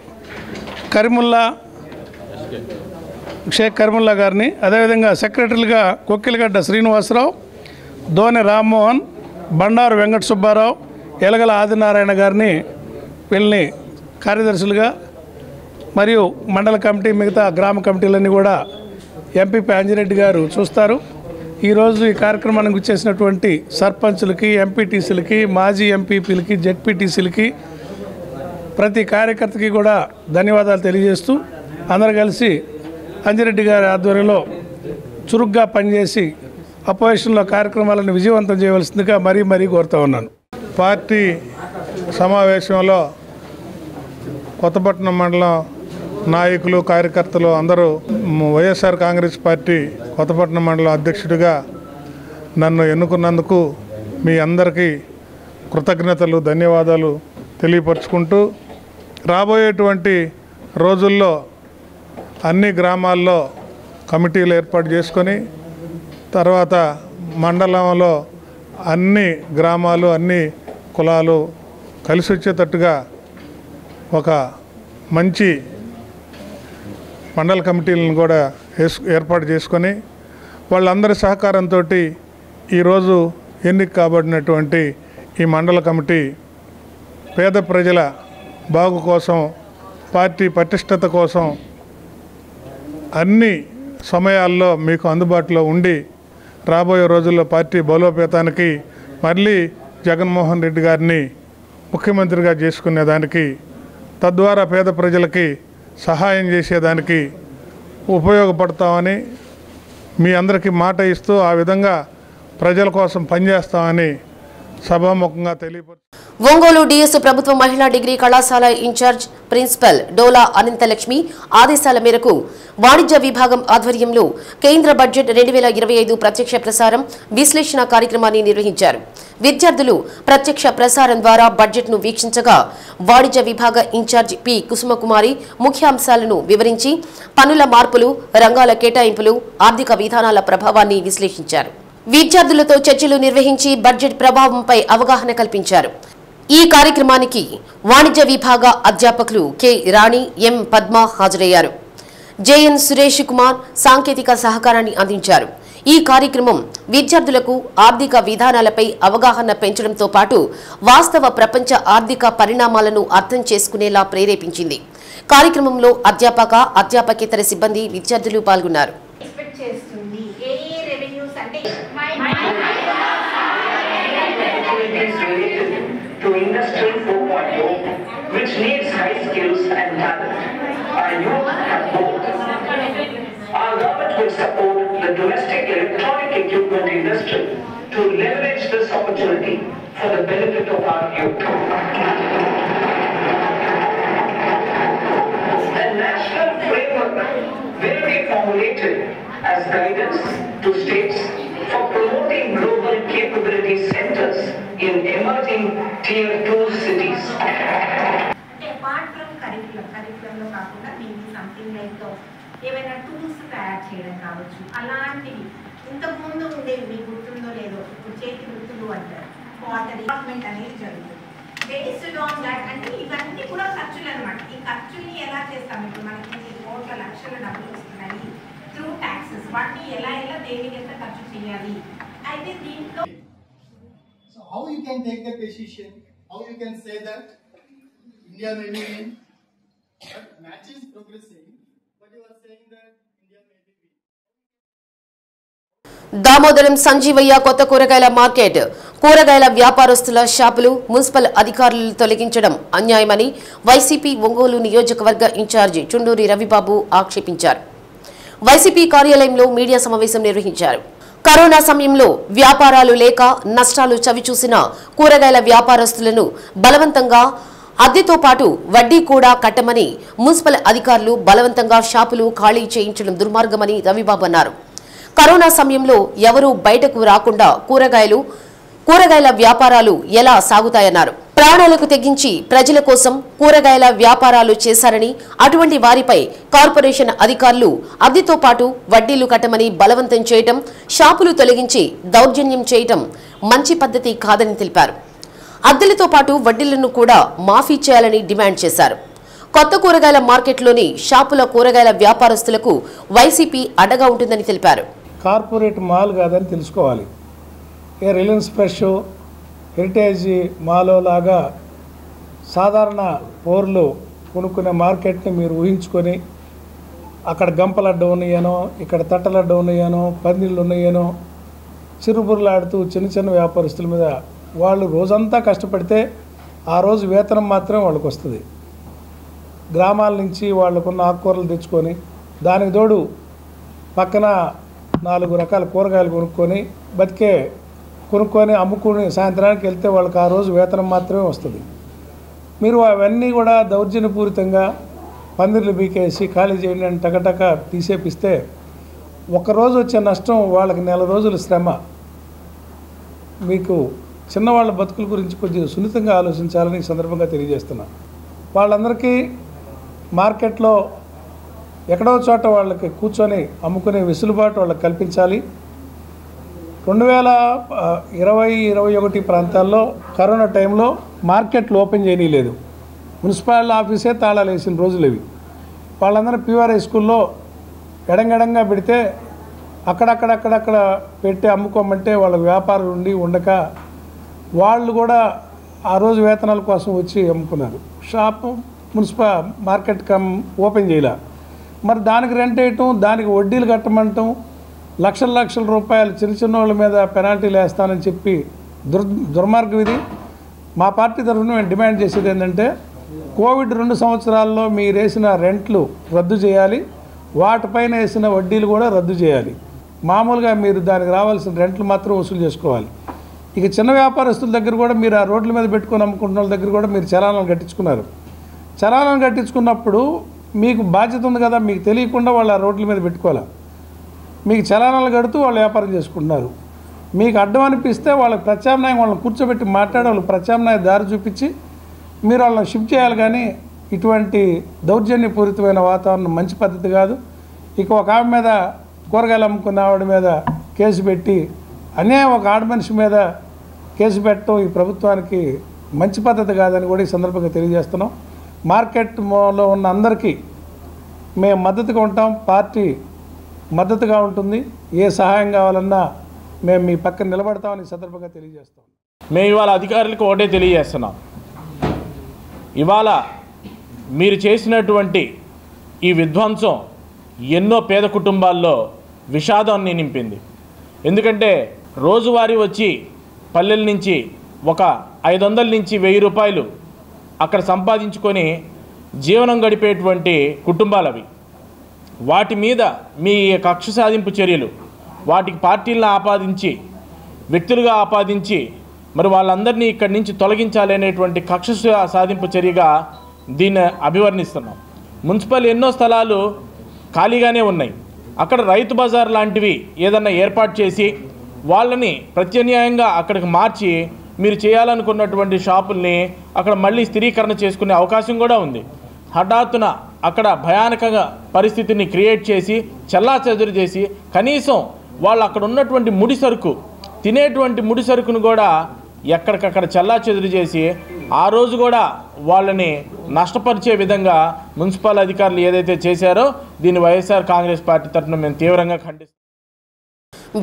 కరీముల్లా, షేక్ కరీముల్లా గారిని, అదేవిధంగా సెక్రటరీలుగా కొక్కిలగడ్డ శ్రీనివాసరావు, దోనె రామ్మోహన్, బండారు వెంకట సుబ్బారావు, యలగల ఆదినారాయణ గారిని వీళ్ళని కార్యదర్శులుగా, మరియు మండల కమిటీ మిగతా గ్రామ కమిటీలన్నీ కూడా ఎంపీపీ అంజిరెడ్డి గారు చూస్తారు. ఈరోజు ఈ కార్యక్రమానికి వచ్చేసినటువంటి సర్పంచులకి, ఎంపీటీసీలకి, మాజీ ఎంపీపీలకి, జెడ్పీటీసీలకి, ప్రతి కార్యకర్తకి కూడా ధన్యవాదాలు తెలియజేస్తూ అందరూ కలిసి అంజిరెడ్డి గారి ఆధ్వర్యంలో చురుగ్గా పనిచేసి అపోజిషన్లో కార్యక్రమాలను విజయవంతం చేయవలసిందిగా మరీ కోరుతూ ఉన్నాను. పార్టీ సమావేశంలో కొత్తపట్నం మండలం నాయకులు, కార్యకర్తలు అందరూ వైఎస్ఆర్ కాంగ్రెస్ పార్టీ కొత్తపట్నం మండలం అధ్యక్షుడిగా నన్ను ఎన్నుకున్నందుకు మీ అందరికీ కృతజ్ఞతలు, ధన్యవాదాలు తెలియపరుచుకుంటూ రాబోయేటువంటి రోజుల్లో అన్ని గ్రామాల్లో కమిటీలు ఏర్పాటు చేసుకొని తర్వాత మండలంలో అన్ని గ్రామాలు, అన్ని కులాలు కలిసి వచ్చేటట్టుగా ఒక మంచి మండల కమిటీలను కూడా ఏర్పాటు చేసుకొని వాళ్ళందరి సహకారంతో ఈరోజు ఎన్నిక కాబడినటువంటి ఈ మండల కమిటీ పేద ప్రజల బాగు కోసం, పార్టీ పటిష్టత కోసం అన్ని సమయాల్లో మీకు అందుబాటులో ఉండి రాబోయే రోజుల్లో పార్టీ బలోపేతానికి మళ్ళీ జగన్మోహన్ రెడ్డి గారిని ముఖ్యమంత్రిగా చేసుకునేదానికి తద్వారా పేద ప్రజలకి సహాయం చేసేదానికి ఉపయోగపడతామని మీ అందరికీ మాట ఇస్తూ ఆ విధంగా ప్రజల కోసం పనిచేస్తామని సభాముఖంగా తెలియపరుస్తూ ఒంగోలు డిఎస్ ప్రభుత్వ మహిళా డిగ్రీ కళాశాల ఇన్ఛార్జ్ ప్రిన్సిపల్ డోలా అనంతలక్ష్మి ఆదేశాల మేరకు వాణిజ్య విభాగం ఆధ్వర్యంలో కేంద్ర బడ్జెట్ 2025 ప్రత్యక్ష ప్రసారం విశ్లేషణ కార్యక్రమాన్ని నిర్వహించారు. విద్యార్థులు ప్రత్యక్ష ప్రసారం ద్వారా బడ్జెట్ను వీక్షించగా వాణిజ్య విభాగ ఇన్ఛార్జ్ పి కుసుమకుమారి ముఖ్యాంశాలను వివరించి పన్నుల మార్పులు, రంగాల కేటాయింపులు, ఆర్థిక విధానాల ప్రభావాన్ని విశ్లేషించారు. విద్యార్థులతో చర్చలు నిర్వహించి బడ్జెట్ ప్రభావంపై అవగాహన కల్పించారు. ఈ కార్యక్రమానికి వాణిజ్య విభాగ అధ్యాపకులు కె రాణి, ఎం పద్మ హాజరయ్యారు. జేఎన్ సురేష్ కుమార్ సాంకేతిక సహకారాన్ని అందించారు. ఈ కార్యక్రమం విద్యార్థులకు ఆర్థిక విధానాలపై అవగాహన పెంచడంతో పాటు వాస్తవ ప్రపంచ ఆర్థిక పరిణామాలను అర్థం చేసుకునేలా ప్రేరేపించింది. కార్యక్రమంలో అధ్యాపక, అధ్యాపకేతర సిబ్బంది, విద్యార్థులు పాల్గొన్నారు. To Industry 4.0, which needs high skills and talent. Our youth have both. Our government will support the domestic electronic equipment industry to leverage this opportunity for the benefit of our youth. A national framework will be formulated as guidance to states for promoting global capability centers in emerging tier 2 cities. Apart from curriculum lo kaakunda maybe something like ఏవైనా tools తయారు చేయడం కావచ్చు, అలాంటివి ఇంతకు ముందు ఉండేవి మీకు గుర్తుందో లేదో, ఇప్పుడు చేతి వృత్తులు అంటారు, వాటర్ డిపార్ట్మెంట్ అనేది జరుగుతుంది. బేస్డ్ ఆన్ దాట్ అంటే ఇవన్నీ కూడా ఖర్చులు అనమాట. ఈ ఖర్చుల్ని ఎలా చేస్తాం? ఇప్పుడు మనకి కోట్ల లక్షల డబ్బులు వస్తున్నాయి త్రూ ట్యాక్సెస్, వాటిని ఎలా దేనికి ఎంత ఖర్చు చేయాలి అయితే దీంట్లో how you can take the decision, how you can say that India may be in, but match is progressing, but you are saying that India may be weak. Damodaram Sanjeevaiah కొత్త కూరగాయల మార్కెట్ కూరగాయల వ్యాపారస్తుల షాపులు మున్సిపల్ అధికారులు తొలగించడం అన్యాయమని వైసీపీ ఒంగోలు నియోజకవర్గ incharge Chunduri Ravibabu ఆక్షేపించారు. YCP కార్యాలయంలో media సమావేశం నిర్వహించారు. కరోనా సమయంలో వ్యాపారాలు లేక నష్టాలు చవిచూసిన కూరగాయల వ్యాపారస్తులను బలవంతంగా అద్దెతో పాటు వడ్డీ కూడా కట్టమని మున్సిపల్ అధికారులు బలవంతంగా షాపులు ఖాళీ చేయించడం దుర్మార్గమని రవిబాబు అన్నారు. కరోనా సమయంలో ఎవరూ బయటకు రాకుండా కూరగాయల వ్యాపారాలు ఎలా సాగుతాయన్నారు. ప్రాణాలకు తెగించి ప్రజల కోసం కూరగాయల వ్యాపారాలు చేశారని, అటువంటి వారిపై కార్పొరేషన్ అధికారులు అద్దెతో పాటు వడ్డీలు కట్టమని బలవంతం చేయటం, షాపులు తొలగించి దౌర్జన్యం చేయటం మంచి పద్ధతి కాదని తెలిపారు. అద్దెలతో పాటు వడ్డీలను కూడా మాఫీ చేయాలని డిమాండ్ చేశారు. కొత్త కూరగాయల మార్కెట్లోని షాపుల కూరగాయల వ్యాపారస్తులకు వైసీపీ అడ్డగా ఉంటుందని తెలిపారు. కార్పొరేట్ మాల్ కాదని తెలుసుకోవాలి. ఏ రిలయన్స్ ఫ్రెష్, హెరిటేజ్ మాలో లాగా సాధారణ పౌరులు కొనుక్కునే మార్కెట్ని మీరు ఊహించుకొని అక్కడ గంపలడ్డ ఉన్నాయనో, ఇక్కడ తట్టలడ్డ ఉన్నాయనో, పందిళ్ళు ఉన్నాయనో చిరుబుర్లాడుతూ చిన్న చిన్న వ్యాపారస్తుల మీద వాళ్ళు రోజంతా కష్టపడితే ఆ రోజు వేతనం మాత్రమే వాళ్ళకి వస్తుంది. గ్రామాల నుంచి వాళ్ళకున్న ఆకుకూరలు తెచ్చుకొని దానికి తోడు పక్కన 4 రకాల కూరగాయలు కొనుక్కొని అమ్ముకుని సాయంత్రానికి వెళ్తే వాళ్ళకి ఆ రోజు వేతనం మాత్రమే వస్తుంది. మీరు అవన్నీ కూడా దౌర్జన్యపూరితంగా పందిర్లు బీకేసి ఖాళీ చేయండి అని టకటక తీసేపిస్తే ఒకరోజు వచ్చే నష్టం వాళ్ళకి నెల రోజుల శ్రమ. మీకు చిన్నవాళ్ళ బతుకుల గురించి కొద్దిగా సున్నితంగా ఆలోచించాలని ఈ సందర్భంగా తెలియజేస్తున్నా. వాళ్ళందరికీ మార్కెట్లో ఎక్కడో చోట వాళ్ళకి కూర్చొని అమ్ముకునే వెసులుబాటు వాళ్ళకి కల్పించాలి. 2020-21 ప్రాంతాల్లో కరోనా టైంలో మార్కెట్లు ఓపెన్ చేయలేదు. మున్సిపాలిటీ ఆఫీసే తాళాలు వేసిన రోజులు ఇవి. వాళ్ళందరూ పీఆర్ఐ స్కూల్లో ఎడంగడంగా పెడితే అక్కడక్కడ పెట్టి అమ్ముకోమంటే వాళ్ళ వ్యాపారం ఉండక వాళ్ళు కూడా ఆ రోజు వేతనాల కోసం వచ్చి అమ్ముకున్నారు. షాపు మార్కెట్ ఓపెన్ చేయలే. మరి దానికి రెంట్ వేయటం, దానికి వడ్డీలు కట్టమంటాం, లక్షల లక్షల రూపాయలు చిన్న చిన్న వాళ్ళ మీద పెనాల్టీలు వేస్తానని చెప్పి దుర్మార్గం ఇది. మా పార్టీ తరఫున మేము డిమాండ్ చేసేది ఏంటంటే కోవిడ్ 2 సంవత్సరాల్లో మీరు వేసిన రెంట్లు రద్దు చేయాలి, వాటిపైన వేసిన వడ్డీలు కూడా రద్దు చేయాలి. మామూలుగా మీరు దానికి రావాల్సిన రెంట్లు మాత్రం వసూలు చేసుకోవాలి. ఇక చిన్న వ్యాపారస్తుల దగ్గర కూడా మీరు ఆ రోడ్ల మీద పెట్టుకొని అమ్ముకుంటున్న వాళ్ళ దగ్గర కూడా మీరు చలానాలు కట్టించుకున్నారు. చలానాలు కట్టించుకున్నప్పుడు మీకు బాధ్యత ఉంది కదా, మీకు తెలియకుండా వాళ్ళు ఆ రోడ్ల మీద పెట్టుకోవాలి. మీకు చలానాలు కడుతూ వాళ్ళు వ్యాపారం చేసుకుంటున్నారు. మీకు అడ్డం అనిపిస్తే వాళ్ళకి ప్రత్యామ్నాయం వాళ్ళని కూర్చోబెట్టి మాట్లాడి వాళ్ళు ప్రత్యామ్నాయ దారి చూపించి మీరు వాళ్ళని షిఫ్ట్ చేయాలి. కానీ ఇటువంటి దౌర్జన్యపూరితమైన వాతావరణం మంచి పద్ధతి కాదు. ఇక ఒక ఆమె మీద, కూరగాయలు అమ్ముకున్న ఆవిడ మీద కేసు పెట్టి అన్యాయం ఒక ఆడ మనిషి మీద కేసు పెట్టడం ఈ ప్రభుత్వానికి మంచి పద్ధతి కాదని కూడా ఈ సందర్భంగా తెలియజేస్తున్నాం. మార్కెట్లో ఉన్న అందరికీ మేము మద్దతుగా ఉంటాం, పార్టీ మద్దతుగా ఉంటుంది. ఏ సహాయం కావాలన్నా మేము మీ పక్కన నిలబడతామని ఈ సందర్భంగా తెలియజేస్తాం. మేము ఇవాళ అధికారులకు ఒకటే తెలియజేస్తున్నాం. ఇవాళ మీరు చేసినటువంటి ఈ విధ్వంసం ఎన్నో పేద కుటుంబాల్లో విషాదాన్ని నింపింది. ఎందుకంటే రోజువారీ వచ్చి పల్లెల నుంచి ఒక 500 నుంచి 1000 రూపాయలు అక్కడ సంపాదించుకొని జీవనం గడిపేటువంటి కుటుంబాలవి. వాటి మీద మీ కక్ష సాధింపు చర్యలు, వాటికి పార్టీలను ఆపాదించి, వ్యక్తులుగా ఆపాదించి మరి వాళ్ళందరినీ ఇక్కడి నుంచి తొలగించాలి అనేటువంటి కక్ష సాధింపు చర్యగా దీన్ని అభివర్ణిస్తున్నాం. మున్సిపల్ ఎన్నో స్థలాలు ఖాళీగానే ఉన్నాయి. అక్కడ రైతు బజార్ లాంటివి ఏదన్నా ఏర్పాటు చేసి వాళ్ళని ప్రత్యామ్నాయంగా అక్కడికి మార్చి మీరు చేయాలనుకున్నటువంటి షాపుల్ని అక్కడ మళ్ళీ స్థిరీకరణ చేసుకునే అవకాశం కూడా ఉంది. హఠాత్తున అక్కడ భయానకంగా పరిస్థితిని క్రియేట్ చేసి చెల్లాచెదురు చేసి కనీసం వాళ్ళు అక్కడ ఉన్నటువంటి ముడి సరుకు, తినేటువంటి ముడి సరుకును కూడా ఎక్కడికక్కడ చెల్లాచెదురు చేసి ఆ రోజు కూడా వాళ్ళని నష్టపరిచే విధంగా మున్సిపల్ అధికారులు ఏదైతే చేశారో దీన్ని వైఎస్ఆర్ కాంగ్రెస్ పార్టీ తరఫున మేము తీవ్రంగా ఖండిస్తాం.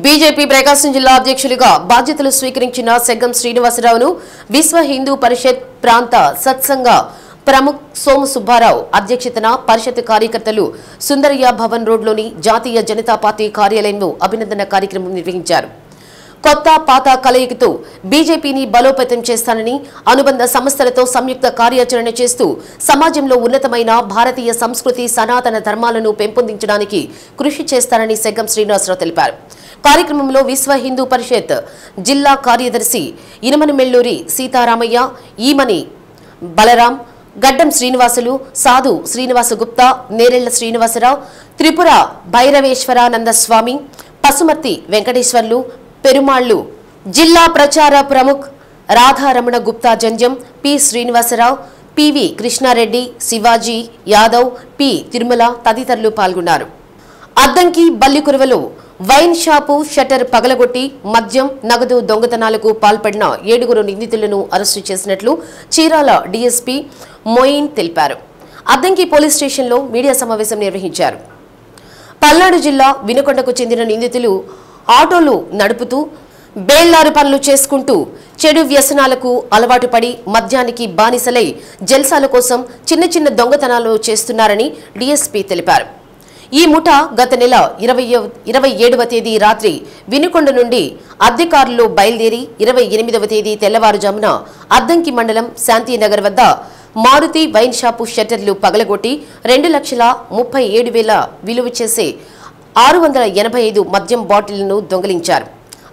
బీజేపీ ప్రకాశం జిల్లా అధ్యక్షులుగా బాధ్యతలు స్వీకరించిన సెగ్గం శ్రీనివాసరావును విశ్వ హిందూ పరిషత్ ప్రాంత సత్సంగ ప్రముఖ్ సోము సుబ్బారావు అధ్యక్షతన పరిషత్ కార్యకర్తలు సుందరయ్య భవన్ రోడ్లోని జాతీయ జనతా పార్టీ కార్యాలయంలో అభినందన కార్యక్రమం నిర్వహించారు. కొత్త పాత కలయికతో బీజేపీని బలోపేతం చేస్తానని, అనుబంధ సంస్థలతో సంయుక్త కార్యాచరణ చేస్తూ సమాజంలో ఉన్నతమైన భారతీయ సంస్కృతి సనాతన ధర్మాలను పెంపొందించడానికి కృషి చేస్తానని సెగ్గం శ్రీనివాసరావు తెలిపారు. కార్యక్రమంలో విశ్వ హిందూ పరిషత్ జిల్లా కార్యదర్శి ఇనమనమెల్లూరి సీతారామయ్య, ఈమని బలరాం, గడ్డం శ్రీనివాసులు, సాధు శ్రీనివాస గుప్తా, నేరెళ్ల శ్రీనివాసరావు, త్రిపుర భైరవేశ్వరానంద స్వామి, పసుమర్తి వెంకటేశ్వర్లు, పెరుమాళ్లు, జిల్లా ప్రచార ప్రముఖ్ Radharamana Gupta Janjam, P Srinivasarao, P V Krishnareddy, Shivaji Yadav, P Tirumala తదితరులు పాల్గొన్నారు. అద్దంకి బల్లికురవలో వైన్ షాపు షట్టర్ పగలగొట్టి మద్యం, నగదు దొంగతనాలకు పాల్పడిన 7 నిందితులను అరెస్టు చేసినట్లు చీరాల డీఎస్పీ మొయిన్ తెలిపారు. అద్దంకి పోలీస్ స్టేషన్లో మీడియా సమావేశం నిర్వహించారు. పల్నాడు జిల్లా వినుకొండకు చెందిన నిందితులు ఆటోలు నడుపుతూ బేల్లారు పనులు చేసుకుంటూ చెడు వ్యసనాలకు అలవాటు పడి మద్యానికి బానిసలై జల్సాల కోసం చిన్న చిన్న దొంగతనాలు చేస్తున్నారని డీఎస్పీ తెలిపారు. ఈ ముఠ గత నెల 27వ తేదీ రాత్రి వినుకొండ నుండి అద్దె కారులో బయలుదేరి 28వ తేదీ తెల్లవారుజామున అద్దంకి మండలం శాంతినగర్ వద్ద మారుతి వైన్ షాపు షట్టర్లు పగలగొట్టి 2,37,000 విలువ చేసే 685 మద్యం బాటిళ్లను దొంగిలించారు.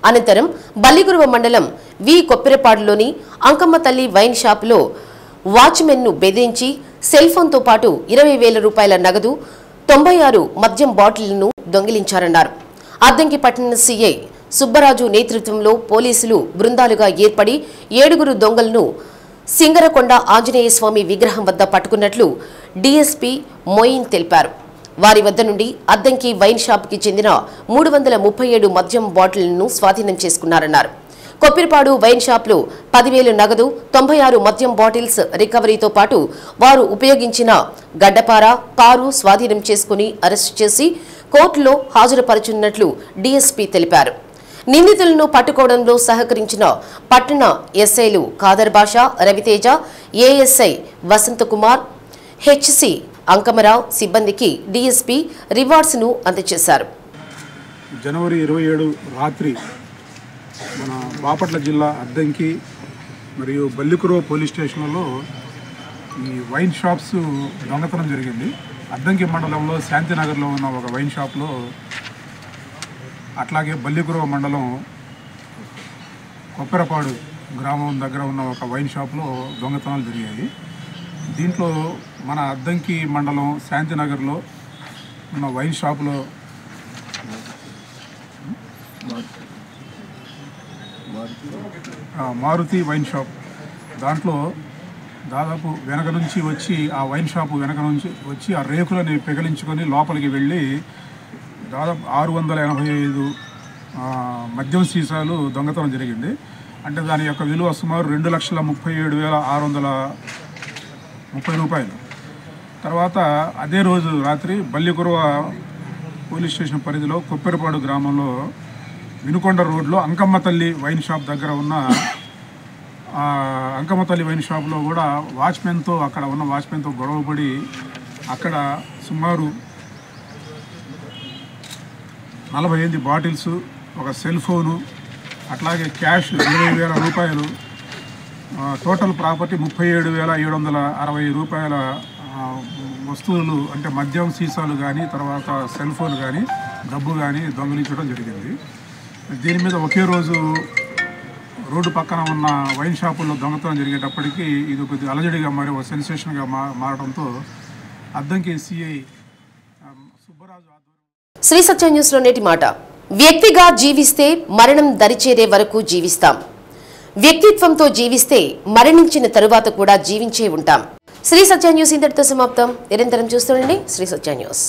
అనంతరం బల్లిగురువ మండలం వి కొప్పెరపాడులోని అంకమ్మ తల్లి వైన్ షాపులో వాచ్మెన్ను బెదిరించి సెల్ ఫోన్తో పాటు 20,000 రూపాయల నగదు, 96 మద్యం బాటిళ్లను దొంగిలించారన్నారు. అద్దంకి పట్టణ సీఐ సుబ్బరాజు నేతృత్వంలో పోలీసులు బృందాలుగా ఏర్పడి 7 దొంగలను సింగరకొండ ఆంజనేయ స్వామి విగ్రహం వద్ద పట్టుకున్నట్లు డీఎస్పీ మొయిన్ తెలిపారు. వారి వద్ద నుండి అద్దంకి వైన్ షాప్కి చెందిన 337 మద్యం బాటిళ్లను స్వాధీనం చేసుకున్నారన్నారు. కొప్పిరిపాడు వైన్ షాప్లో 10,000 నగదు, 96 మద్యం బాటిల్స్ రికవరీతో పాటు వారు ఉపయోగించిన గడ్డపార, కారు స్వాధీనం చేసుకుని అరెస్టు చేసి కోర్టులో హాజరుపరచున్నట్లు డీఎస్పీ తెలిపారు. నిందితులను పట్టుకోవడంలో సహకరించిన పట్టణ ఎస్ఐలు ఖాదర్ బాషా, రవితేజ, ఏఎస్ఐ వసంతకుమార్, హెచ్సి అంకమరావు సిబ్బందికి డీఎస్పీ రివార్డ్స్ ను అందజేశారు. జనవరి 27 రాత్రి మన బాపట్ల జిల్లా అద్దంకి మరియు బల్లికురో పోలీస్ స్టేషన్లలో ఈ వైన్ షాప్స్ దొంగతనం జరిగింది. అద్దంకి మండలంలో శాంతినగర్లో ఉన్న ఒక వైన్ షాప్లో, అట్లాగే బల్లికురో మండలం కొప్పరపాడు గ్రామం దగ్గర ఉన్న ఒక వైన్ షాప్లో దొంగతనాలు జరిగాయి. దీంట్లో మన అద్దంకి మండలం శాంతినగర్లో ఉన్న వైన్ షాపులో మారుతి వైన్ షాప్, దాంట్లో దాదాపు వెనక నుంచి వచ్చి ఆ వైన్ షాపు వెనక నుంచి వచ్చి ఆ రేకులని పెగిలించుకొని లోపలికి వెళ్ళి దాదాపు 685 మద్యం సీసాలు దొంగతనం జరిగింది. అంటే దాని యొక్క విలువ సుమారు 2,37,630 రూపాయలు. తర్వాత అదే రోజు రాత్రి బల్లికురవ పోలీస్ స్టేషన్ పరిధిలో కొప్పెరపాడు గ్రామంలో వినుకొండ రోడ్లో అంకమ్మ తల్లి వైన్ షాప్ దగ్గర ఉన్న అంకమ్మ తల్లి వైన్ షాప్లో కూడా అక్కడ ఉన్న వాచ్మెన్తో గొడవపడి అక్కడ సుమారు 48 బాటిల్స్, ఒక సెల్ ఫోను, అట్లాగే క్యాష్ 20,000 రూపాయలు, టోటల్ ప్రాపర్టీ 37,760 రూపాయల వస్తువులు, అంటే మద్యం సీసాలు కానీ, తర్వాత సెల్ ఫోన్ కానీ, డబ్బు కానీ దొంగిలించడం జరిగింది. దీని మీద ఒకే రోజు రోడ్డు పక్కన ఉన్న వైన్ షాపుల్లో దొంగతనం జరిగేటప్పటికీ ఇది కొద్దిగా అలజడిగా మారి ఒక సెన్సేషన్గా మారడంతో అద్దంకి సిఐ సుబ్బరాజు. శ్రీ సత్య న్యూస్ లో నేటి మాట: వ్యక్తిగా జీవిస్తే మరణం దరిచేరే వరకు జీవిస్తాం, వ్యక్తిత్వంతో జీవిస్తే మరణించిన తరువాత కూడా జీవించే ఉంటాం. శ్రీ సత్య న్యూస్ ఇంతటితో సమాప్తం. నిరంతరం చూస్తుండండి శ్రీ సత్య న్యూస్.